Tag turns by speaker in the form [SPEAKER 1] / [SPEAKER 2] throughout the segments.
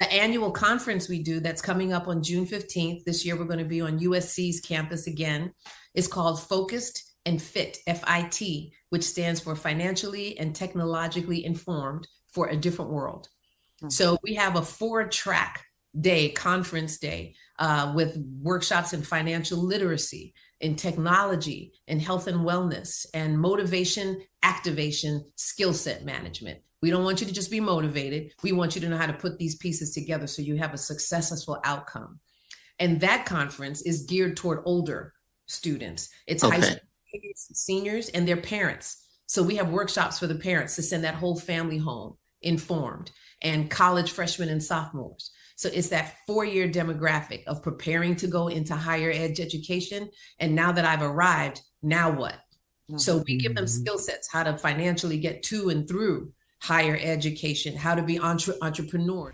[SPEAKER 1] the annual conference we do that's coming up on June 15th. This year, we're going to be on USC's campus again. It's called Focused and Fit, FIT, which stands for Financially and Technologically Informed for a Different World. So we have a 4-track day, conference day, with workshops in financial literacy, in technology, in health and wellness, and motivation, activation, skill set management. We don't want you to just be motivated. We want you to know how to put these pieces together so you have a successful outcome. And that conference is geared toward older students. It's high school seniors and their parents. So we have workshops for the parents to send that whole family home informed, and college freshmen and sophomores. So it's that 4-year demographic of preparing to go into higher ed education. And now that I've arrived, now what? So we give them skill sets, how to financially get to and through higher education, how to be entrepreneurs.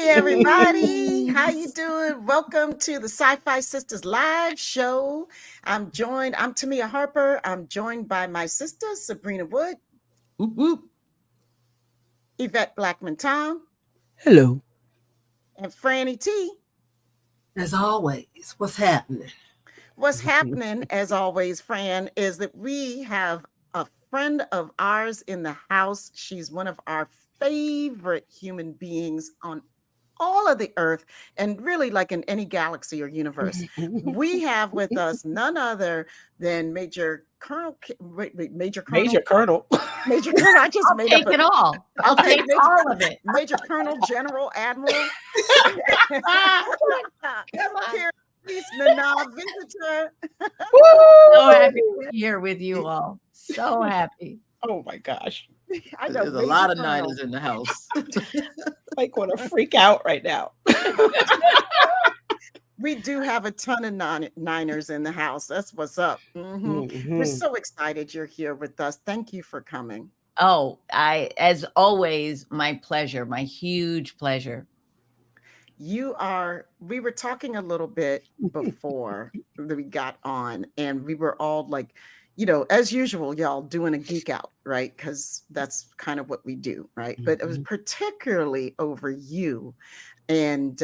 [SPEAKER 2] Everybody, how you doing? Welcome to the SyFy Sistas live show. I'm Tamia Harper. I'm joined by my sister, Sabrina Wood.
[SPEAKER 3] Whoop, whoop.
[SPEAKER 2] Yvette Blackman-Tom.
[SPEAKER 4] Hello.
[SPEAKER 2] And Franny T.
[SPEAKER 3] As always, what's happening?
[SPEAKER 2] What's happening, as always, Fran, is that we have a friend of ours in the house. She's one of our favorite human beings on all of the earth, and really like in any galaxy or universe. We have with us none other than Major Colonel. Major Colonel. I just
[SPEAKER 5] I'll
[SPEAKER 2] made
[SPEAKER 5] take
[SPEAKER 2] up
[SPEAKER 5] it all. I'll take all of it.
[SPEAKER 2] Major Colonel, General, Admiral. Kira Nerys, Nana visitor.
[SPEAKER 5] So happy to be here with you all. So happy.
[SPEAKER 2] Oh my gosh. I
[SPEAKER 3] know, there's a lot of Niners in the house.
[SPEAKER 4] Like want to freak out right now.
[SPEAKER 2] We do have a ton of Niners in the house. That's what's up. We're so excited you're here with us. Thank you for coming.
[SPEAKER 5] Oh, as always, my pleasure, my huge pleasure.
[SPEAKER 2] We were talking a little bit before we got on, and we were all like, as usual, y'all doing a geek out, right? Because that's kind of what we do, right? But it was particularly over you and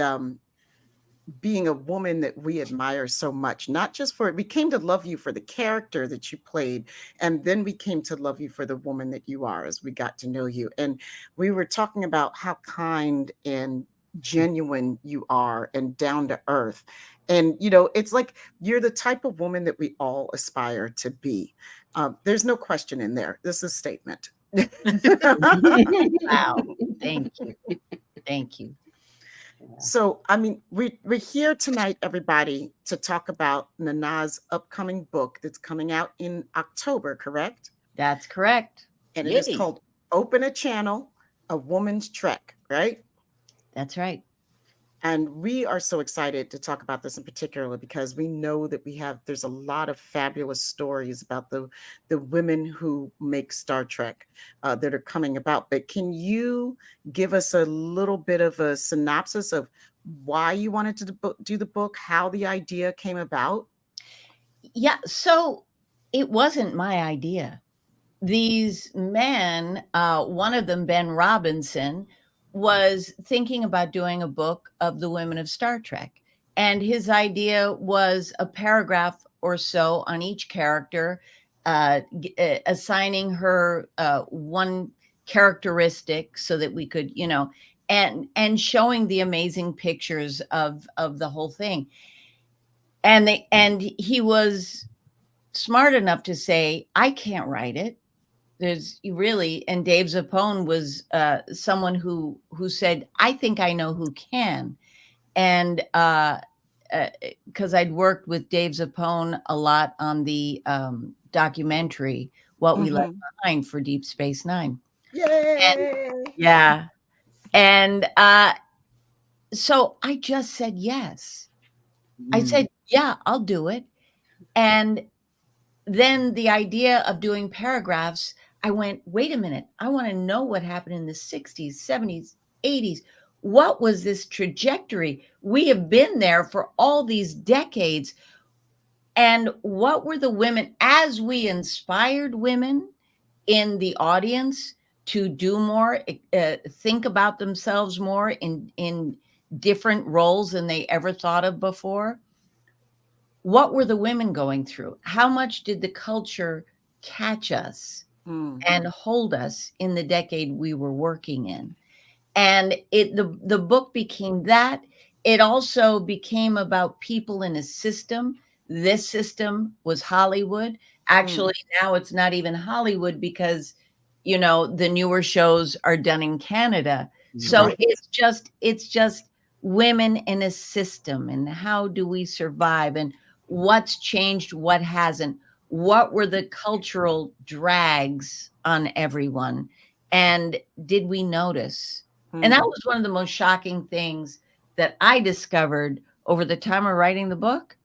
[SPEAKER 2] being a woman that we admire so much, not just we came to love you for the character that you played, and then we came to love you for the woman that you are as we got to know you. And we were talking about how kind and genuine you are and down to earth. And, it's like you're the type of woman that we all aspire to be. There's no question in there. This is a statement.
[SPEAKER 5] Wow. Thank you. Thank you.
[SPEAKER 2] So, we're here tonight, everybody, to talk about Nana's upcoming book that's coming out in October, correct?
[SPEAKER 5] That's correct.
[SPEAKER 2] And it is called Open a Channel, A Woman's Trek, right?
[SPEAKER 5] That's right.
[SPEAKER 2] And we are so excited to talk about this in particular because we know that there's a lot of fabulous stories about the women who make Star Trek that are coming about. But can you give us a little bit of a synopsis of why you wanted to do the book, how the idea came about?
[SPEAKER 5] Yeah, so it wasn't my idea. These men, one of them, Ben Robinson, was thinking about doing a book of the women of Star Trek. And his idea was a paragraph or so on each character, assigning her one characteristic so that we could, and showing the amazing pictures of the whole thing. And he was smart enough to say, I can't write it. And Dave Zappone was someone who said, I think I know who can. And because I'd worked with Dave Zappone a lot on the documentary What We Left Behind for Deep Space Nine.
[SPEAKER 2] Yay!
[SPEAKER 5] Yeah. And so I just said yes. I said, yeah, I'll do it. And then the idea of doing paragraphs, I went, wait a minute, I want to know what happened in the 60s, 70s, 80s. What was this trajectory? We have been there for all these decades. And what were the women, as we inspired women in the audience to do more, think about themselves more in different roles than they ever thought of before? What were the women going through? How much did the culture catch us and hold us in the decade we were working in? And the book became that. It also became about people in a system. This system was Hollywood. Actually, now it's not even Hollywood because, you know, the newer shows are done in Canada. So it's just women in a system, and how do we survive, and what's changed, what hasn't, what were the cultural drags on everyone, and did we notice? And that was one of the most shocking things that I discovered over the time of writing the book.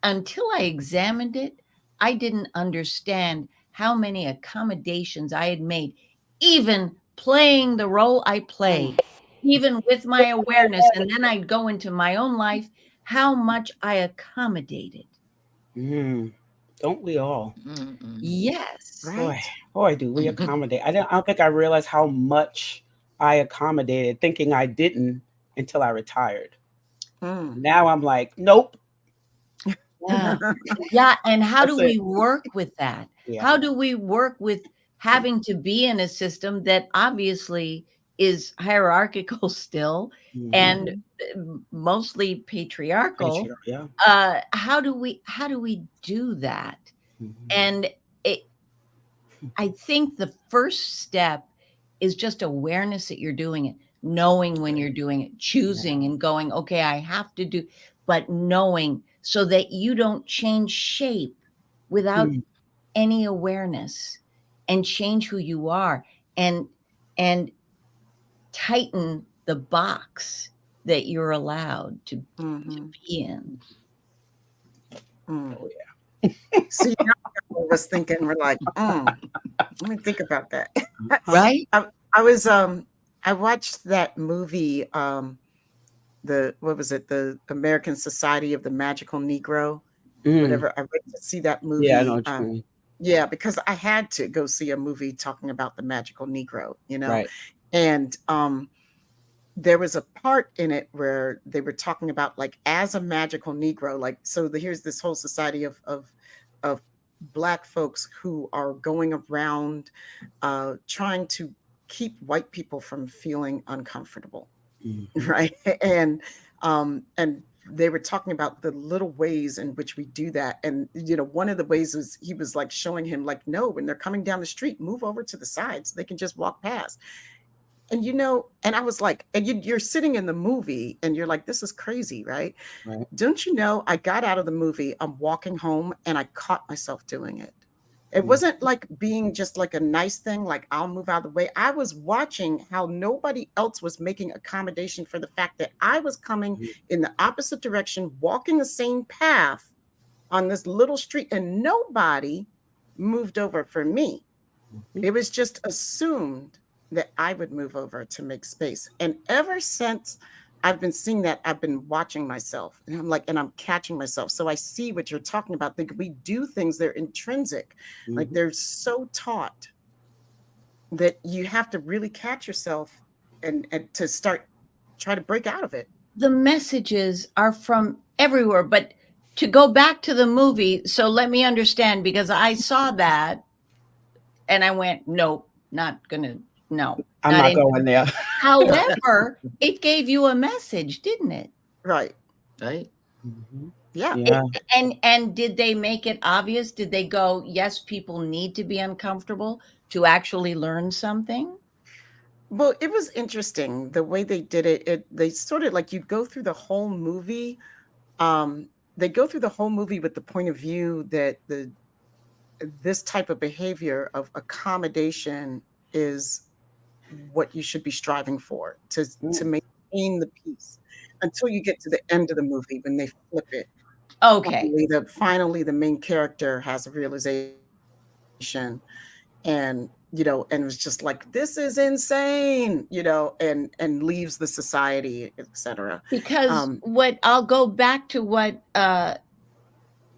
[SPEAKER 5] Until I examined it, I didn't understand how many accommodations I had made, even playing the role I played, even with my awareness. And then I'd go into my own life, how much I accommodated.
[SPEAKER 4] Don't we all?
[SPEAKER 5] Yes.
[SPEAKER 2] Right.
[SPEAKER 4] Boy, do we accommodate. I don't think I realized how much I accommodated, thinking I didn't until I retired. Now I'm like, nope.
[SPEAKER 5] Yeah. Yeah. And how
[SPEAKER 4] That's
[SPEAKER 5] do we work with that?
[SPEAKER 4] Yeah.
[SPEAKER 5] How do we work with having to be in a system that obviously is hierarchical still and mostly patriarchal?
[SPEAKER 4] Yeah.
[SPEAKER 5] How do we do that? And I think the first step is just awareness that you're doing it, knowing when you're doing it, choosing and going, okay, I have to do, but knowing so that you don't change shape without any awareness, and change who you are, and tighten the box that you're allowed to be in.
[SPEAKER 4] Oh,
[SPEAKER 2] See, now I was thinking, we're like, let me think about that.
[SPEAKER 5] Right?
[SPEAKER 2] I watched that movie, what was it? The American Society of the Magical Negro, whatever. I went to see that movie.
[SPEAKER 4] Yeah, I know what you mean.
[SPEAKER 2] Yeah, because I had to go see a movie talking about the magical Negro, you know,
[SPEAKER 4] Right.
[SPEAKER 2] and there was a part in it where they were talking about, like, as a magical Negro, like, so here's this whole society of Black folks who are going around trying to keep white people from feeling uncomfortable, right? And they were talking about the little ways in which we do that. And, you know, one of the ways was, he was like showing him, like, no, when they're coming down the street, move over to the side so they can just walk past. And, you know, and I was like, and you're sitting in the movie and you're like, this is crazy, right?
[SPEAKER 4] Right.
[SPEAKER 2] Don't you know, I got out of the movie, I'm walking home, and I caught myself doing it. It wasn't like being just like a nice thing, like I'll move out of the way. I was watching how nobody else was making accommodation for the fact that I was coming in the opposite direction, walking the same path on this little street, and nobody moved over for me. It was just assumed that I would move over to make space. And ever since I've been seeing that, I've been watching myself, and I'm like, and I'm catching myself. So I see what you're talking about. Like, we do things, they're intrinsic, like they're so taught that you have to really catch yourself and to start try to break out of it.
[SPEAKER 5] The messages are from everywhere, but to go back to the movie, so let me understand, because I saw that and I went, nope, not gonna, no.
[SPEAKER 4] I'm not going there.
[SPEAKER 5] However, it gave you a message, didn't it?
[SPEAKER 2] Right.
[SPEAKER 3] Right.
[SPEAKER 2] Yeah.
[SPEAKER 5] And did they make it obvious? Did they go, yes, people need to be uncomfortable to actually learn something?
[SPEAKER 2] Well, it was interesting the way they did it. They sort of like, you'd go through the whole movie They go through the whole movie with the point of view that this type of behavior of accommodation is what you should be striving for to maintain the peace until you get to the end of the movie when they flip it.
[SPEAKER 5] Okay.
[SPEAKER 2] Finally, the main character has a realization, and and was just like, this is insane, and leaves the society, etc.
[SPEAKER 5] Because what I'll go back to what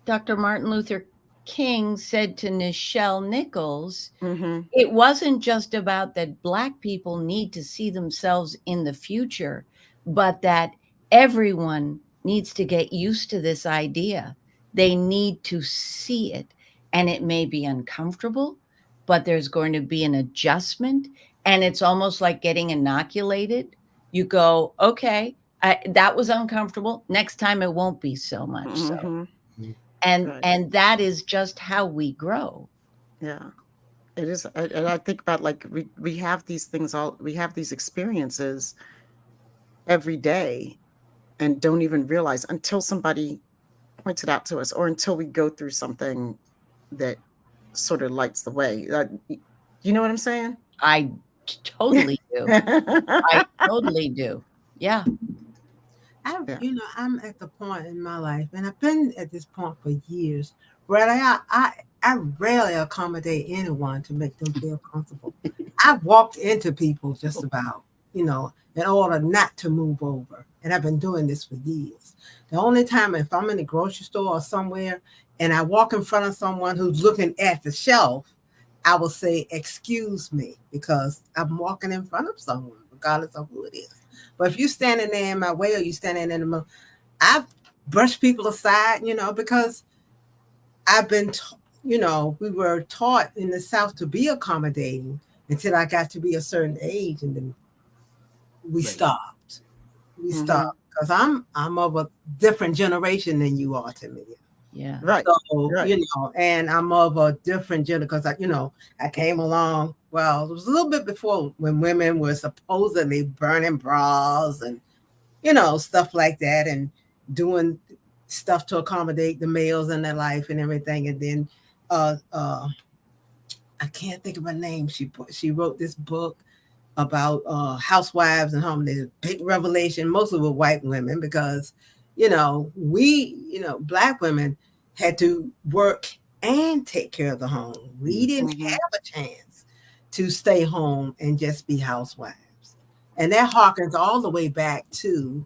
[SPEAKER 5] Dr. Martin Luther King said to Nichelle Nichols. It wasn't just about that Black people need to see themselves in the future, but that everyone needs to get used to this idea. They need to see it, and it may be uncomfortable, but there's going to be an adjustment, and it's almost like getting inoculated. You go, okay, that was uncomfortable. Next time it won't be so much so. And that is just how we grow.
[SPEAKER 2] Yeah, it is. And I think about, like, we have these things, we have these experiences every day and don't even realize until somebody points it out to us, or until we go through something that sort of lights the way. You know what I'm saying?
[SPEAKER 5] I totally do. I totally do. Yeah.
[SPEAKER 6] I'm at the point in my life, and I've been at this point for years, where I rarely accommodate anyone to make them feel comfortable. I've walked into people just about, in order not to move over. And I've been doing this for years. The only time, if I'm in the grocery store or somewhere and I walk in front of someone who's looking at the shelf, I will say, excuse me, because I'm walking in front of someone, regardless of who it is. But if you're standing there in my way, or you're standing in the middle, I brush people aside, because I've been, we were taught in the South to be accommodating until I got to be a certain age, and then we stopped. We stopped because I'm of a different generation than you are, to me.
[SPEAKER 5] Yeah.
[SPEAKER 2] Right.
[SPEAKER 6] So, and I'm of a different gender because I came along. Well, it was a little bit before when women were supposedly burning bras and, stuff like that, and doing stuff to accommodate the males in their life and everything. And then I can't think of her name. She wrote this book about housewives and home. There's a big revelation, mostly with white women, because, we, Black women had to work and take care of the home. We didn't have a chance to stay home and just be housewives. And that harkens all the way back to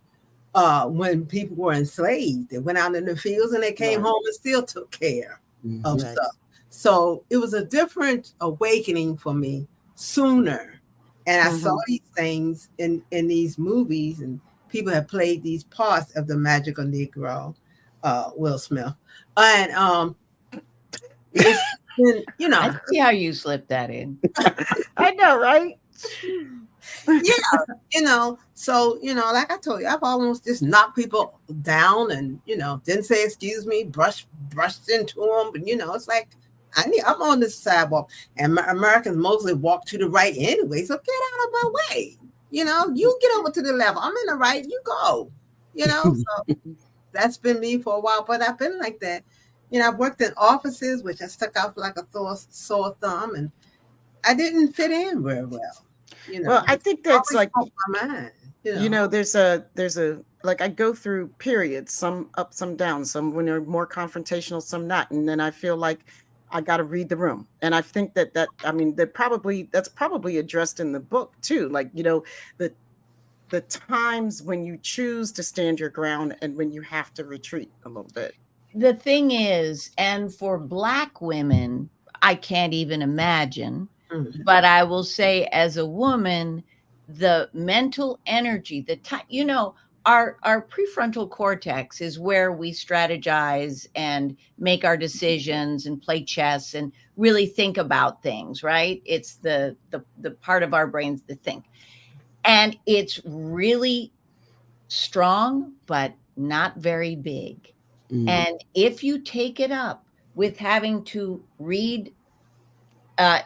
[SPEAKER 6] when people were enslaved. They went out in the fields and they came home and still took care of stuff. So it was a different awakening for me sooner. And I saw these things in these movies, and people have played these parts of the magical Negro, Will Smith. And it's been,
[SPEAKER 5] I see how you slipped that in.
[SPEAKER 2] I know, right?
[SPEAKER 6] Yeah, so, like I told you, I've almost just knocked people down and, didn't say excuse me, brushed into them. But, it's like, I'm on this sidewalk, and Americans mostly walk to the right anyway. So get out of my way. You get over to the left. I'm in the right, you go. So that's been me for a while, but I've been like that. I've worked in offices, which I stuck out like a sore thumb, and I didn't fit in very well.
[SPEAKER 2] Well, I think that's like
[SPEAKER 6] my mind.
[SPEAKER 2] There's a like, I go through periods, some up, some down, some when they're more confrontational, some not, and then I feel like I got to read the room. And I think that's probably addressed in the book too. Like, the times when you choose to stand your ground and when you have to retreat a little bit.
[SPEAKER 5] The thing is, and for Black women, I can't even imagine, but I will say, as a woman, the mental energy, the time, our prefrontal cortex is where we strategize and make our decisions and play chess and really think about things, right? It's the part of our brains that think. And it's really strong, but not very big. And if you take it up with having to read,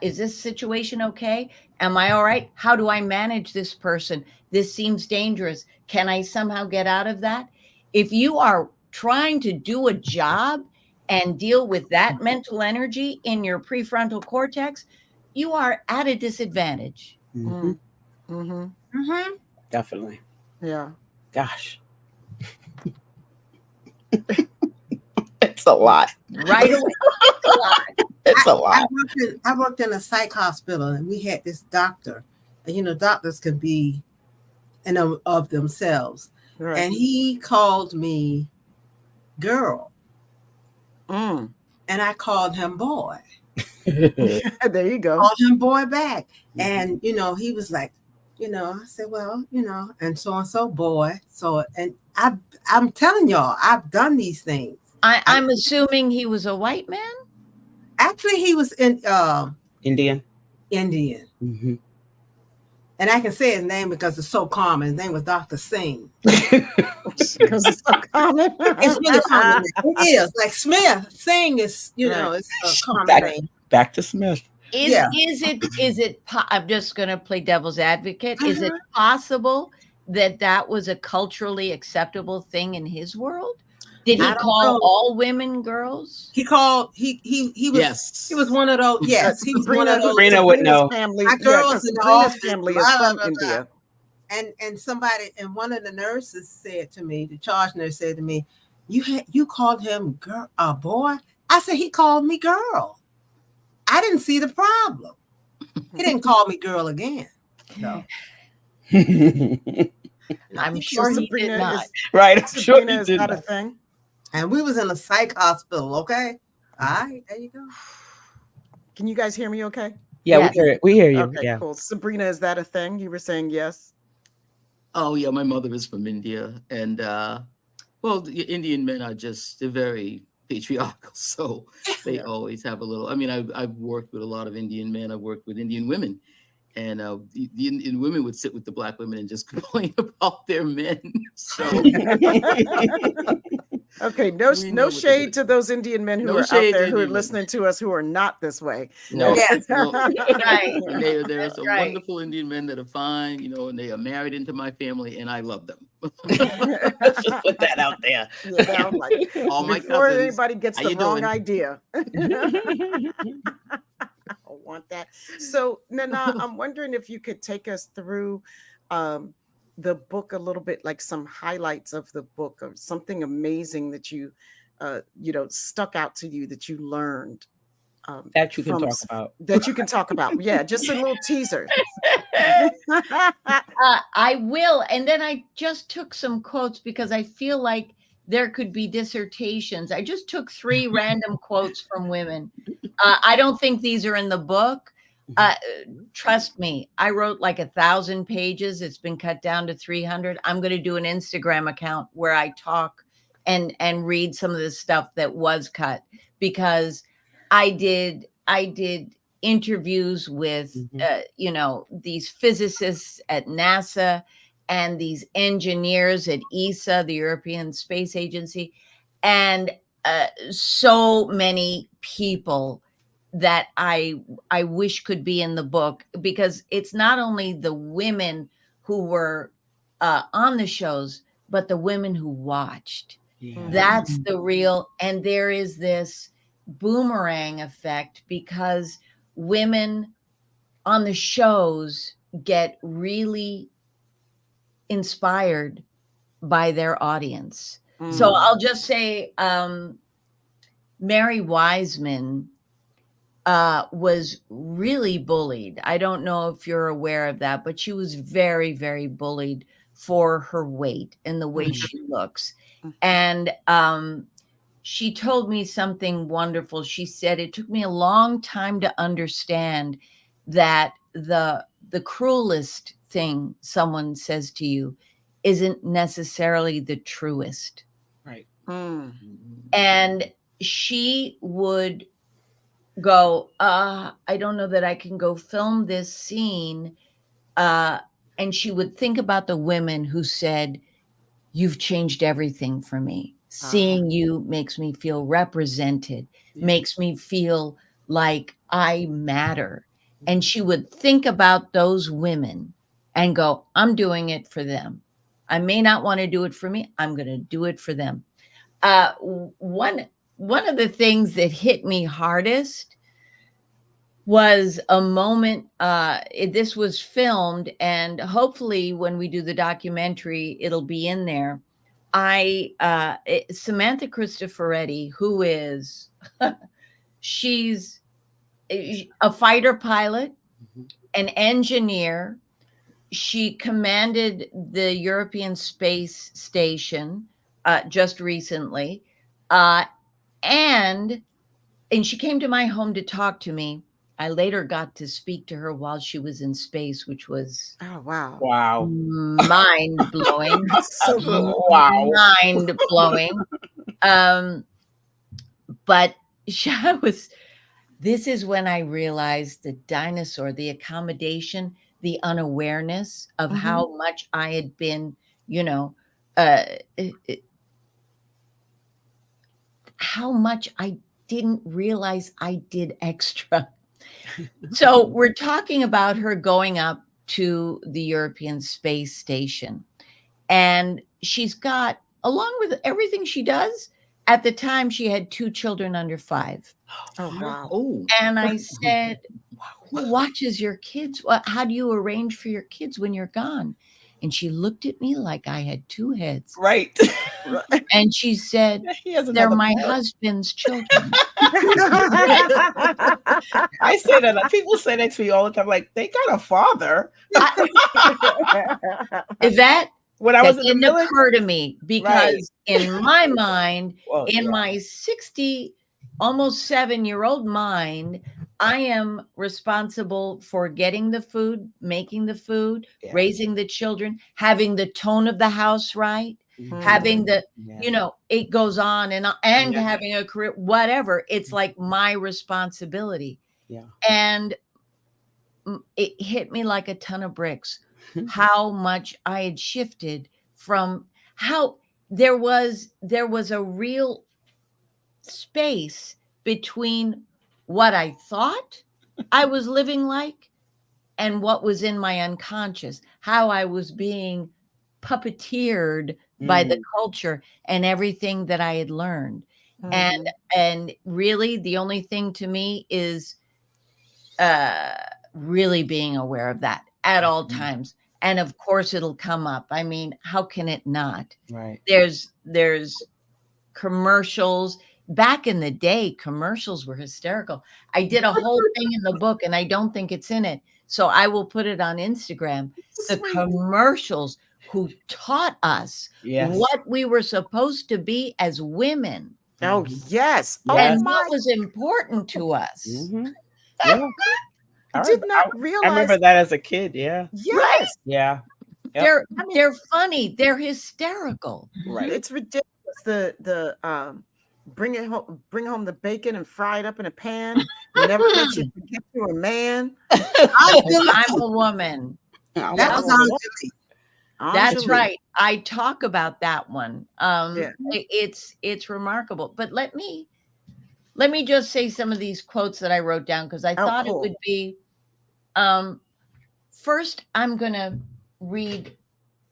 [SPEAKER 5] is this situation okay? Am I all right? How do I manage this person? This seems dangerous. Can I somehow get out of that? If you are trying to do a job and deal with that mental energy in your prefrontal cortex, you are at a disadvantage.
[SPEAKER 4] Mhm.
[SPEAKER 2] Mm-hmm.
[SPEAKER 5] Mm-hmm.
[SPEAKER 4] Definitely.
[SPEAKER 2] Yeah.
[SPEAKER 4] Gosh. It's a lot.
[SPEAKER 5] Right away. It's a lot.
[SPEAKER 4] It's a lot.
[SPEAKER 6] I worked in a psych hospital, and we had this doctor. And, you know, doctors can be of themselves.
[SPEAKER 2] Right.
[SPEAKER 6] And he called me girl,
[SPEAKER 2] Mm.
[SPEAKER 6] and I called him boy.
[SPEAKER 2] There you go.
[SPEAKER 6] Called him boy back. And, you know, he was like, you know, I said, well, you know, and so boy. So, and I'm telling y'all, I've done these things.
[SPEAKER 5] I'm assuming he was a white man.
[SPEAKER 6] Actually, he was in
[SPEAKER 4] Indian.
[SPEAKER 2] Mm-hmm.
[SPEAKER 6] And I can say his name because it's so common. His name was Dr. Singh.
[SPEAKER 2] Because it's so common.
[SPEAKER 6] It's really common. It is. Like Smith. Singh is, you know, it's a common name.
[SPEAKER 4] Back to Smith.
[SPEAKER 5] Is it I'm just going to play devil's advocate. Is it possible that was a culturally acceptable thing in his world? Did he call all women girls?
[SPEAKER 6] He called he was
[SPEAKER 3] Yes.
[SPEAKER 6] he was one of those. Yes, he was one of those.
[SPEAKER 4] Sabrina would know.
[SPEAKER 2] Family,
[SPEAKER 6] My girls in the
[SPEAKER 2] Sabrina's
[SPEAKER 6] office,
[SPEAKER 2] family
[SPEAKER 6] blah,
[SPEAKER 2] is
[SPEAKER 6] blah,
[SPEAKER 2] from
[SPEAKER 6] blah, blah.
[SPEAKER 2] India.
[SPEAKER 6] And one of the nurses said to me, the charge nurse said to me, you called him girl, a boy? I said, he called me girl. I didn't see the problem. He didn't call me girl again. No.
[SPEAKER 5] I'm sure he did not.
[SPEAKER 4] Right. I'm sure
[SPEAKER 2] Sabrina
[SPEAKER 4] he
[SPEAKER 2] is
[SPEAKER 4] did
[SPEAKER 2] not a
[SPEAKER 4] not.
[SPEAKER 2] thing.
[SPEAKER 6] And we was in a psych hospital, okay? All right, there you go.
[SPEAKER 2] Can you guys hear me okay?
[SPEAKER 4] Yeah,
[SPEAKER 5] Yes.
[SPEAKER 4] we hear you.
[SPEAKER 2] Okay,
[SPEAKER 4] Yeah.
[SPEAKER 2] cool. Sabrina, is that a thing? You were saying yes?
[SPEAKER 3] Oh yeah, my mother is from India, and well, the Indian men are they're very patriarchal, so they always have a little. I mean, I've worked with a lot of Indian men. I've worked with Indian women, and the Indian women would sit with the black women and just complain about their men. So
[SPEAKER 2] Okay,
[SPEAKER 3] We
[SPEAKER 2] no
[SPEAKER 3] know what
[SPEAKER 2] shade
[SPEAKER 3] it
[SPEAKER 2] to
[SPEAKER 3] is.
[SPEAKER 2] those Indian men who
[SPEAKER 3] No
[SPEAKER 2] are out
[SPEAKER 3] shade to
[SPEAKER 2] there who are
[SPEAKER 3] Indian men.
[SPEAKER 2] listening to us who are not this way.
[SPEAKER 3] No,
[SPEAKER 6] Yes.
[SPEAKER 3] no.
[SPEAKER 5] Right.
[SPEAKER 3] And there are some
[SPEAKER 5] right.
[SPEAKER 3] wonderful Indian men that are fine, you know, and they are married into my family, and I love them.
[SPEAKER 4] Let's just put that out there.
[SPEAKER 2] You know, like,
[SPEAKER 3] All my
[SPEAKER 2] before
[SPEAKER 3] cousins.
[SPEAKER 2] anybody gets
[SPEAKER 3] how
[SPEAKER 2] the
[SPEAKER 3] you
[SPEAKER 2] wrong
[SPEAKER 3] doing?
[SPEAKER 2] idea. I don't want that. So, Nana, I'm wondering if you could take us through the book a little bit, like some highlights of the book, or something amazing that you stuck out to you that you learned.
[SPEAKER 4] That you can talk about.
[SPEAKER 2] That you can talk about. Yeah, just a little teaser.
[SPEAKER 5] I will. And then I just took some quotes because I feel like there could be dissertations. I just took 3 random quotes from women. I don't think these are in the book. Trust me, I wrote like 1,000 pages. It's been cut down to 300. I'm going to do an Instagram account where I talk and read some of the stuff that was cut, because I did interviews with these physicists at NASA and these engineers at ESA, the European Space Agency, and so many people that I wish could be in the book, because it's not only the women who were on the shows, but the women who watched.
[SPEAKER 4] Yeah.
[SPEAKER 5] That's the real, and there is this boomerang effect, because women on the shows get really inspired by their audience. So I'll just say Mary Wiseman was really bullied. I don't know if you're aware of that, but she was very, very bullied for her weight and the way she looks. And she told me something wonderful. She said, it took me a long time to understand that the cruelest thing someone says to you isn't necessarily the truest.
[SPEAKER 4] Right.
[SPEAKER 5] And she would go, I don't know that I can go film this scene. And she would think about the women who said, you've changed everything for me. Seeing you makes me feel represented, makes me feel like I matter. And she would think about those women and go, I'm doing it for them. I may not want to do it for me. I'm going to do it for them. One of the things that hit me hardest was a moment. This was filmed, and hopefully, when we do the documentary, it'll be in there. Samantha Cristoforetti, who is, she's a fighter pilot, an engineer. She commanded the European Space Station just recently, and she came to my home to talk to me. I later got to speak to her while she was in space, which was
[SPEAKER 2] wow.
[SPEAKER 5] mind blowing.
[SPEAKER 2] So cool.
[SPEAKER 4] Wow.
[SPEAKER 5] Mind blowing. But this is when I realized the dinosaur, the accommodation, the unawareness of how much I had been, how much I didn't realize I did extra. So we're talking about her going up to the European Space Station, and she's got, along with everything she does, at the time she had 2 children under 5.
[SPEAKER 2] Oh, wow.
[SPEAKER 3] Oh,
[SPEAKER 5] And I said, who watches your kids? How do you arrange for your kids when you're gone? And she looked at me like I had 2 heads.
[SPEAKER 4] Right.
[SPEAKER 5] And she said, they're my husband's children.
[SPEAKER 4] I say that. People say that to me all the time. Like, they got a father.
[SPEAKER 5] That
[SPEAKER 4] when I was in the
[SPEAKER 5] didn't
[SPEAKER 4] military,
[SPEAKER 5] occur to me, because in my mind,
[SPEAKER 4] in
[SPEAKER 5] my 60, almost 7-year-old mind, I am responsible for getting the food, making the food, raising the children, having the tone of the house right, having the, it goes on and having a career, whatever. It's like my responsibility.
[SPEAKER 4] Yeah.
[SPEAKER 5] And it hit me like a ton of bricks, how much I had shifted from how there was a real space between what I thought I was living like and what was in my unconscious, how I was being puppeteered by the culture and everything that I had learned. And really the only thing to me is really being aware of that at all times. And of course it'll come up. I mean, how can it not?
[SPEAKER 4] Right.
[SPEAKER 5] There's commercials. Back in the day, commercials were hysterical. I did a whole thing in the book, and I don't think it's in it, so I will put it on Instagram. The commercials who taught us what we were supposed to be as women.
[SPEAKER 2] Oh, yes.
[SPEAKER 5] And what was important to us.
[SPEAKER 4] Yeah.
[SPEAKER 2] I did not realize.
[SPEAKER 4] I remember that as a kid. Yeah.
[SPEAKER 2] Yes.
[SPEAKER 5] Right.
[SPEAKER 4] Yeah.
[SPEAKER 5] Yep. They're funny. They're hysterical.
[SPEAKER 2] Right. It's ridiculous. The bring home the bacon and fry it up in a pan. Never let you forget you're a man.
[SPEAKER 5] I'm a woman.
[SPEAKER 6] That was Angelique.
[SPEAKER 5] That's right. I talk about that one. It's remarkable. But let me just say some of these quotes that I wrote down, because I thought it would be. First, I'm going to read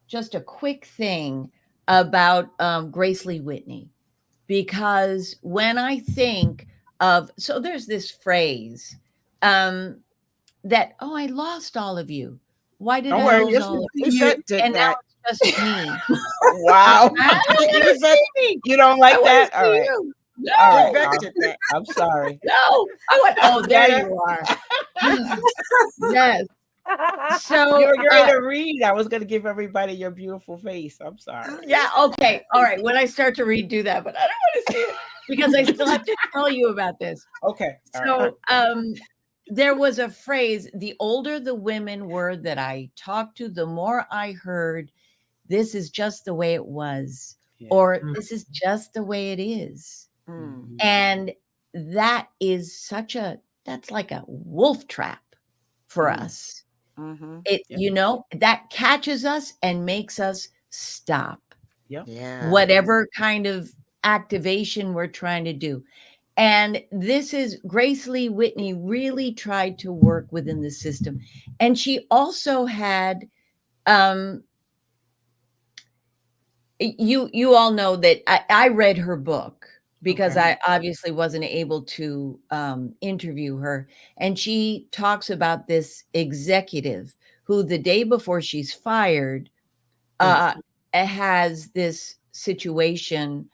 [SPEAKER 5] just a quick thing about Grace Lee Whitney, because when I think of, so there's this phrase that, I lost all of you. Why did I lose all of you? And now it's just me.
[SPEAKER 4] Wow. You don't like that? All right.
[SPEAKER 5] No,
[SPEAKER 4] all right. I'm sorry.
[SPEAKER 5] No, I went, there you are. Yes. So
[SPEAKER 4] you're going to read. I was going to give everybody your beautiful face. I'm sorry.
[SPEAKER 5] Yeah. Okay. All right. When I start to read, do that, but I don't want to see it because I still have to tell you about this.
[SPEAKER 4] Okay.
[SPEAKER 5] So, there was a phrase: the older the women were that I talked to, the more I heard, "This is just the way it was," or "This is just the way it is." And that is that's like a wolf trap for us. That catches us and makes us stop. Whatever kind of activation we're trying to do. And this is Grace Lee Whitney really tried to work within the system. And she also had, you all know that I read her book because
[SPEAKER 6] Okay.
[SPEAKER 5] I obviously wasn't able to interview her. And she talks about this executive who the day before she's fired has this situation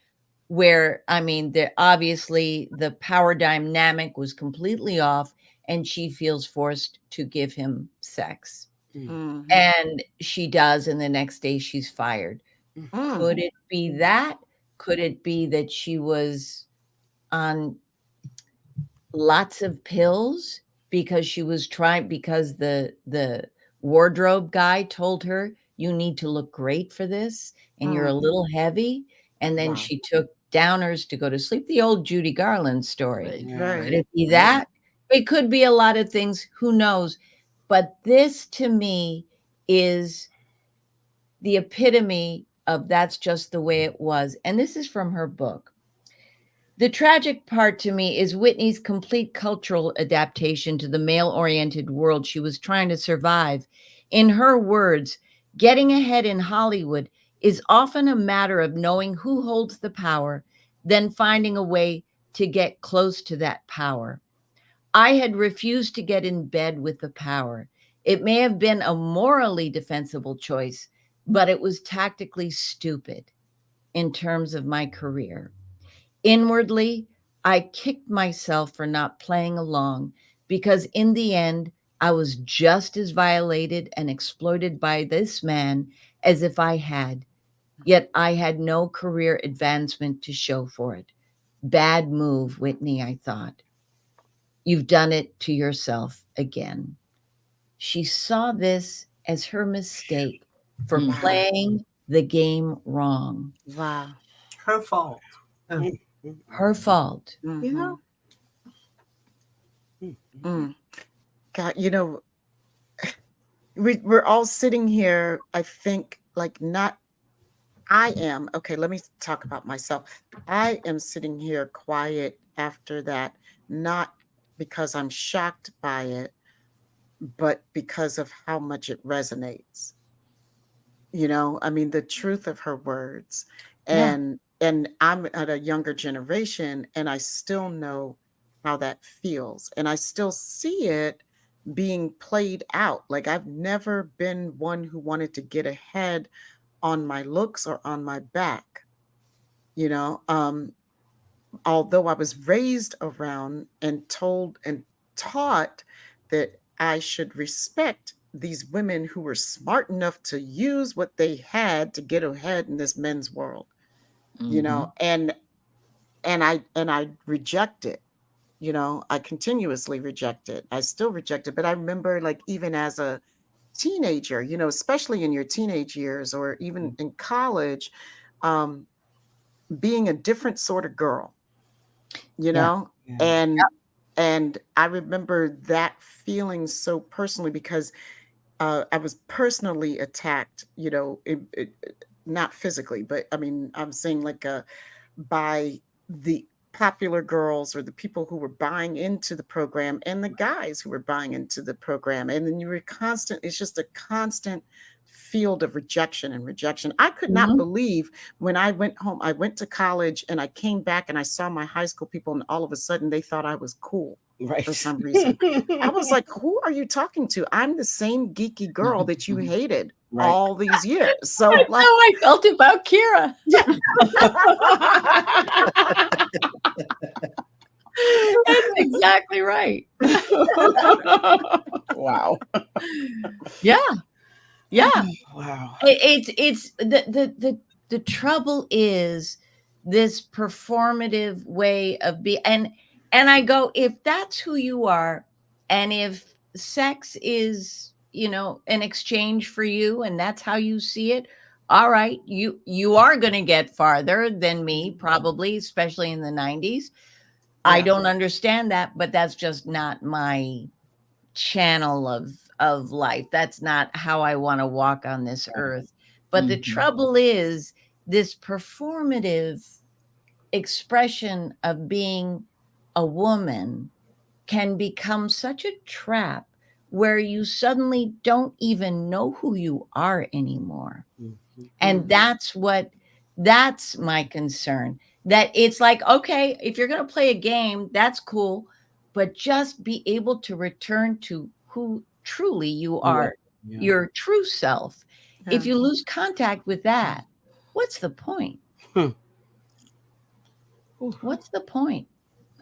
[SPEAKER 5] where, I mean, obviously the power dynamic was completely off and she feels forced to give him sex.
[SPEAKER 2] Mhm.
[SPEAKER 5] And she does, and the next day she's fired. Could it be that? Could it be that she was on lots of pills because the wardrobe guy told her you need to look great for this and you're a little heavy, and then
[SPEAKER 2] Wow.
[SPEAKER 5] she took downers to go to sleep? The old Judy Garland story.
[SPEAKER 3] Right.
[SPEAKER 2] Right.
[SPEAKER 5] Could it be that? It could be a lot of things. Who knows? But this to me is the epitome of that's just the way it was. And this is from her book. The tragic part to me is Whitney's complete cultural adaptation to the male-oriented world she was trying to survive. In her words, getting ahead in Hollywood is often a matter of knowing who holds the power, then finding a way to get close to that power. I had refused to get in bed with the power. It may have been a morally defensible choice, but it was tactically stupid in terms of my career. Inwardly, I kicked myself for not playing along because in the end, I was just as violated and exploited by this man as if I had. Yet I had no career advancement to show for it. Bad move, Whitney, I thought. You've done it to yourself again. She saw this as her mistake for
[SPEAKER 3] Mhm.
[SPEAKER 5] playing the game wrong.
[SPEAKER 2] Wow.
[SPEAKER 6] Her fault.
[SPEAKER 5] Her fault.
[SPEAKER 6] You know?
[SPEAKER 2] God, we're all sitting here, I think, like not, I am, okay, let me talk about myself. I am sitting here quiet after that, not because I'm shocked by it, but because of how much it resonates. I mean, the truth of her words.
[SPEAKER 5] Yeah.
[SPEAKER 2] And I'm at a younger generation and I still know how that feels. And I still see it being played out. Like I've never been one who wanted to get ahead on my looks or on my back. You know, although I was raised around and told and taught that I should respect these women who were smart enough to use what they had to get ahead in this men's world,
[SPEAKER 3] Mhm.
[SPEAKER 2] and I reject it. I continuously reject it. I still reject it. But I remember, like, even as a teenager, especially in your teenage years or even in college, um, being a different sort of girl, you
[SPEAKER 5] Yeah.
[SPEAKER 2] know, and and I remember that feeling so personally because I was personally attacked, not physically, but I mean, I'm saying like by the popular girls or the people who were buying into the program and the guys who were buying into the program. And then it's just a constant field of rejection and rejection. I could not
[SPEAKER 5] Mhm.
[SPEAKER 2] believe when I went home, I went to college and I came back and I saw my high school people and all of a sudden they thought I was cool
[SPEAKER 4] Right.
[SPEAKER 2] for some reason. I was like, who are you talking to? I'm the same geeky girl that you hated
[SPEAKER 4] Right.
[SPEAKER 2] all these years. So
[SPEAKER 5] That's
[SPEAKER 2] like,
[SPEAKER 5] how I felt about Kira. That's exactly right.
[SPEAKER 4] Wow.
[SPEAKER 5] Yeah. Yeah.
[SPEAKER 4] Wow.
[SPEAKER 5] It's the trouble is this performative way of being, and I go, if that's who you are, and if sex is, an exchange for you, and that's how you see it, all right, you are going to get farther than me, probably, especially in the 90s. I
[SPEAKER 2] Yeah.
[SPEAKER 5] don't understand that, but that's just not my channel of life. That's not how I want to walk on this earth. But the
[SPEAKER 3] Mhm.
[SPEAKER 5] trouble is this performative expression of being a woman can become such a trap where you suddenly don't even know who you are anymore. And that's what That's my concern. That it's like, okay, if you're going to play a game, that's cool, but just be able to return to who truly you are,
[SPEAKER 4] Yeah.
[SPEAKER 5] your true self.
[SPEAKER 2] Yeah.
[SPEAKER 5] If you lose contact with that, what's the point? What's the point?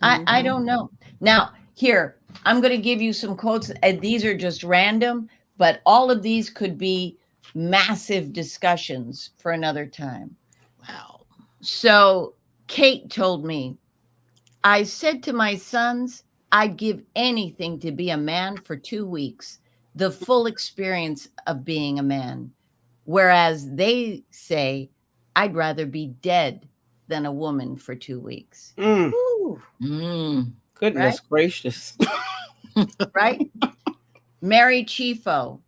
[SPEAKER 5] I don't know. Now, here, I'm going to give you some quotes. And these are just random, but all of these could be massive discussions for another time.
[SPEAKER 3] Wow.
[SPEAKER 5] So Kate told me, I said to my sons, I'd give anything to be a man for 2 weeks, the full experience of being a man. Whereas they say, I'd rather be dead than a woman for 2 weeks.
[SPEAKER 2] Ooh.
[SPEAKER 4] Goodness gracious.
[SPEAKER 5] Right? Mary Chifo,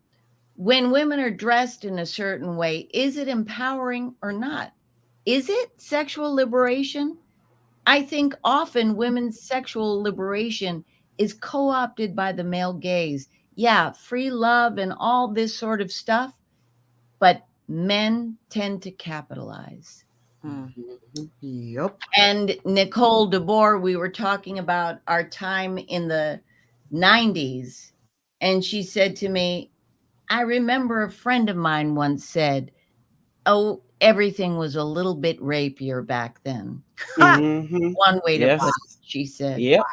[SPEAKER 5] when women are dressed in a certain way, is it empowering or not? Is it sexual liberation? I think often women's sexual liberation is co-opted by the male gaze. Yeah, free love and all this sort of stuff, but men tend to capitalize.
[SPEAKER 2] Yep.
[SPEAKER 5] And Nicole DeBoer, we were talking about our time in the 90s, and she said to me, I remember a friend of mine once said, oh, everything was a little bit rapier back then. One way to put it, she said.
[SPEAKER 4] Yep.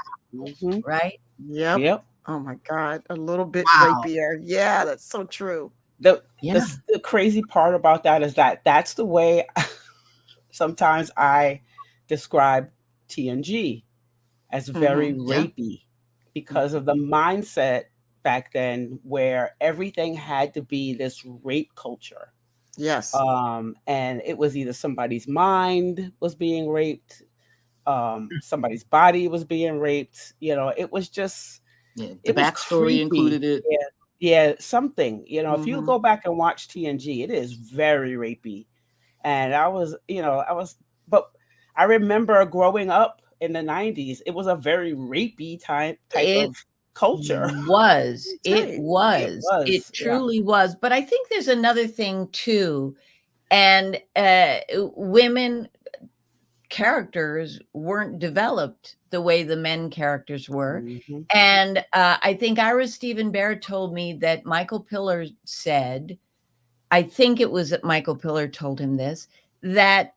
[SPEAKER 5] Right?
[SPEAKER 2] Yep. Oh my God. A little bit rapier. Yeah, that's so true.
[SPEAKER 4] The crazy part about that is that's the way sometimes I describe TNG as very rapey because of the mindset back then where everything had to be this rape culture.
[SPEAKER 2] Yes.
[SPEAKER 4] And it was either somebody's mind was being raped, somebody's body was being raped. It was just
[SPEAKER 3] the backstory included it.
[SPEAKER 4] Yeah, something. If you go back and watch TNG, it is very rapey. And but I remember growing up in the 90s, it was a very rapey type of culture.
[SPEAKER 5] It truly was. But I think there's another thing too. And women characters weren't developed the way the men characters were. And I think Ira Stephen Bear told me that Michael Piller said, I think it was that Michael Piller told him this, that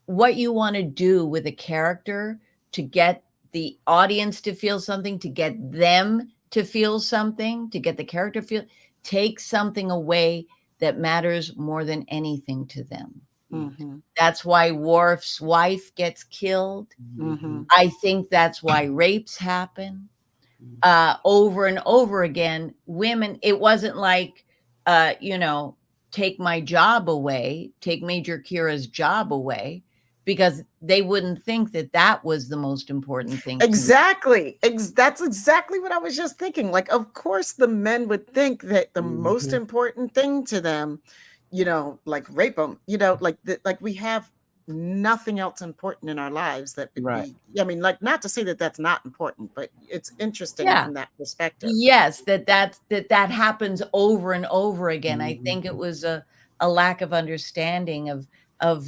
[SPEAKER 5] what you want to do with a character to get the audience to feel something, to get them to feel something, to get the character to feel, take something away that matters more than anything to them. That's why Worf's wife gets killed. I think that's why rapes happen over and over again. Women, it wasn't like, take my job away, take Major Kira's job away, because they wouldn't think that that was the most important thing.
[SPEAKER 2] Exactly. That's exactly what I was just thinking. Like, of course, the men would think that the most important thing to them, like rape them, like we have nothing else important in our lives that would be, I mean, like, not to say that that's not important, but it's interesting from that perspective.
[SPEAKER 5] Yes, that happens over and over again. I think it was a lack of understanding of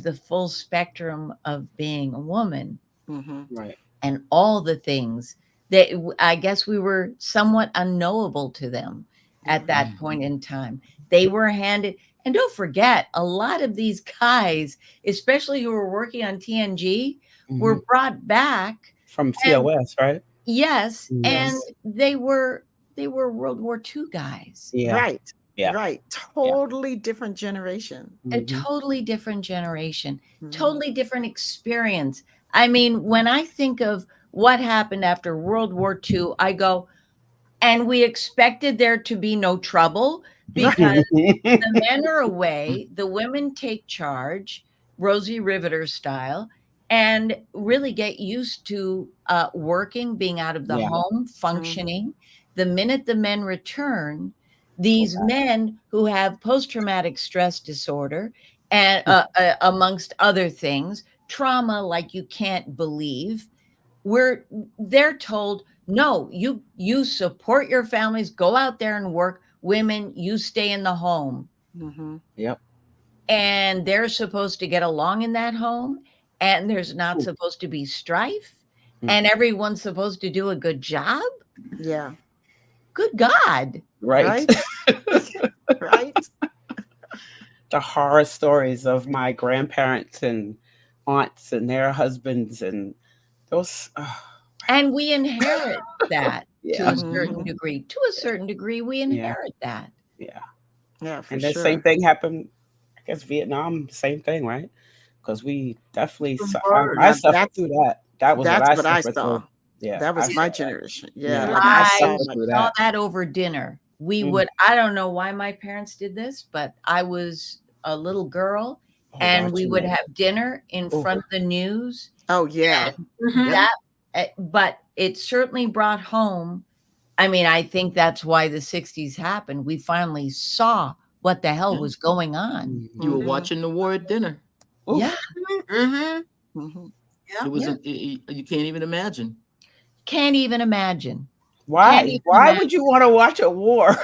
[SPEAKER 5] the full spectrum of being a woman.
[SPEAKER 4] Right.
[SPEAKER 5] And all the things that I guess we were somewhat unknowable to them at that point in time. They were handed, and don't forget, a lot of these guys, especially who were working on TNG, were brought back
[SPEAKER 4] from TOS, right?
[SPEAKER 5] Yes, and they were World War II guys.
[SPEAKER 2] Right. Totally different generation.
[SPEAKER 5] A totally different generation, totally different experience. I mean, when I think of what happened after World War II, I go, and we expected there to be no trouble because the men are away, the women take charge, Rosie Riveter style, and really get used to working, being out of the home, functioning. The minute the men return, these men who have post-traumatic stress disorder and amongst other things, trauma like you can't believe, they're told, no, you support your families, go out there and work. Women, you stay in the home. and they're supposed to get along in that home, and there's not supposed to be strife, and everyone's supposed to do a good job.
[SPEAKER 2] Yeah.
[SPEAKER 5] Good God.
[SPEAKER 4] Right.
[SPEAKER 2] Right.
[SPEAKER 4] The horror stories of my grandparents and aunts and their husbands and those.
[SPEAKER 5] And we inherit that
[SPEAKER 4] Yeah.
[SPEAKER 5] to a certain degree. To a certain degree, we inherit that.
[SPEAKER 4] Yeah.
[SPEAKER 2] Yeah, for
[SPEAKER 4] And the
[SPEAKER 2] sure.
[SPEAKER 4] same thing happened, I guess, Vietnam, same thing, right? Because we definitely, I suffered through that. That was what I suffered
[SPEAKER 2] saw.
[SPEAKER 4] through. Yeah.
[SPEAKER 2] That was my generation. Yeah.
[SPEAKER 4] Yeah.
[SPEAKER 2] Like
[SPEAKER 5] I
[SPEAKER 2] I
[SPEAKER 5] saw
[SPEAKER 2] saw
[SPEAKER 5] that over dinner. We would, I don't know why my parents did this, but I was a little girl and we would have dinner in front of the news.
[SPEAKER 2] Oh, yeah.
[SPEAKER 5] But it certainly brought home, I mean, I think that's why the 60s happened. We finally saw what the hell was going on.
[SPEAKER 3] You were watching the war at dinner.
[SPEAKER 5] Yeah.
[SPEAKER 3] It was you can't even imagine.
[SPEAKER 5] Can't even imagine.
[SPEAKER 4] Why? Why would you want to watch a war?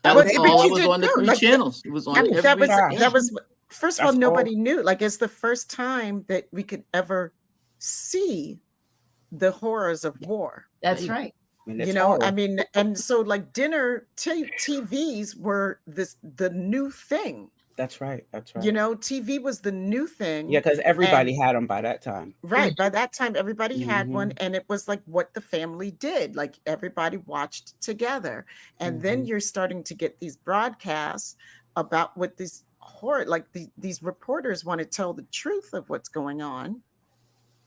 [SPEAKER 3] That was all it was on the 3 channels. It was on every
[SPEAKER 2] that was first of all,
[SPEAKER 4] That's
[SPEAKER 2] nobody knew. Like, it's the first time that we could ever see the horrors of war.
[SPEAKER 5] That's right.
[SPEAKER 2] You know, I mean, and so like dinner TVs were the new thing.
[SPEAKER 4] That's right. That's right.
[SPEAKER 2] You know, TV was the new thing.
[SPEAKER 4] Yeah, because everybody had them by that time.
[SPEAKER 2] Right. By that time, everybody had one. And it was like what the family did. Like, everybody watched together. And then you're starting to get these broadcasts about what this horror, like these reporters want to tell the truth of what's going on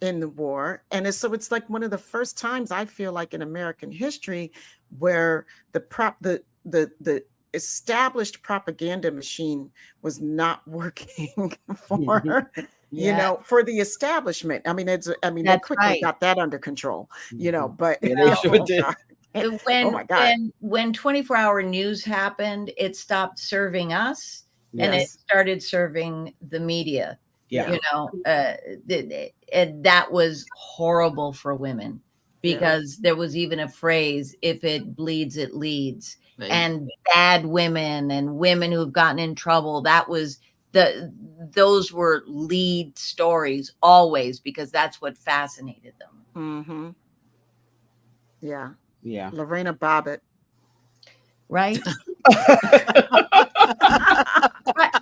[SPEAKER 2] in the war. And so it's like one of the first times I feel like in American history where the established propaganda machine was not working for you know, for the establishment. I mean, they quickly got that under control, you know, but
[SPEAKER 4] they sure did.
[SPEAKER 5] When 24-hour news happened, it stopped serving us and it started serving the media.
[SPEAKER 4] Yeah.
[SPEAKER 5] You know, and that was horrible for women because there was even a phrase, if it bleeds, it leads. Right. And bad women and women who've gotten in trouble, that was those were lead stories always, because that's what fascinated them.
[SPEAKER 2] Yeah.
[SPEAKER 4] Yeah.
[SPEAKER 2] Lorena Bobbitt.
[SPEAKER 5] Right.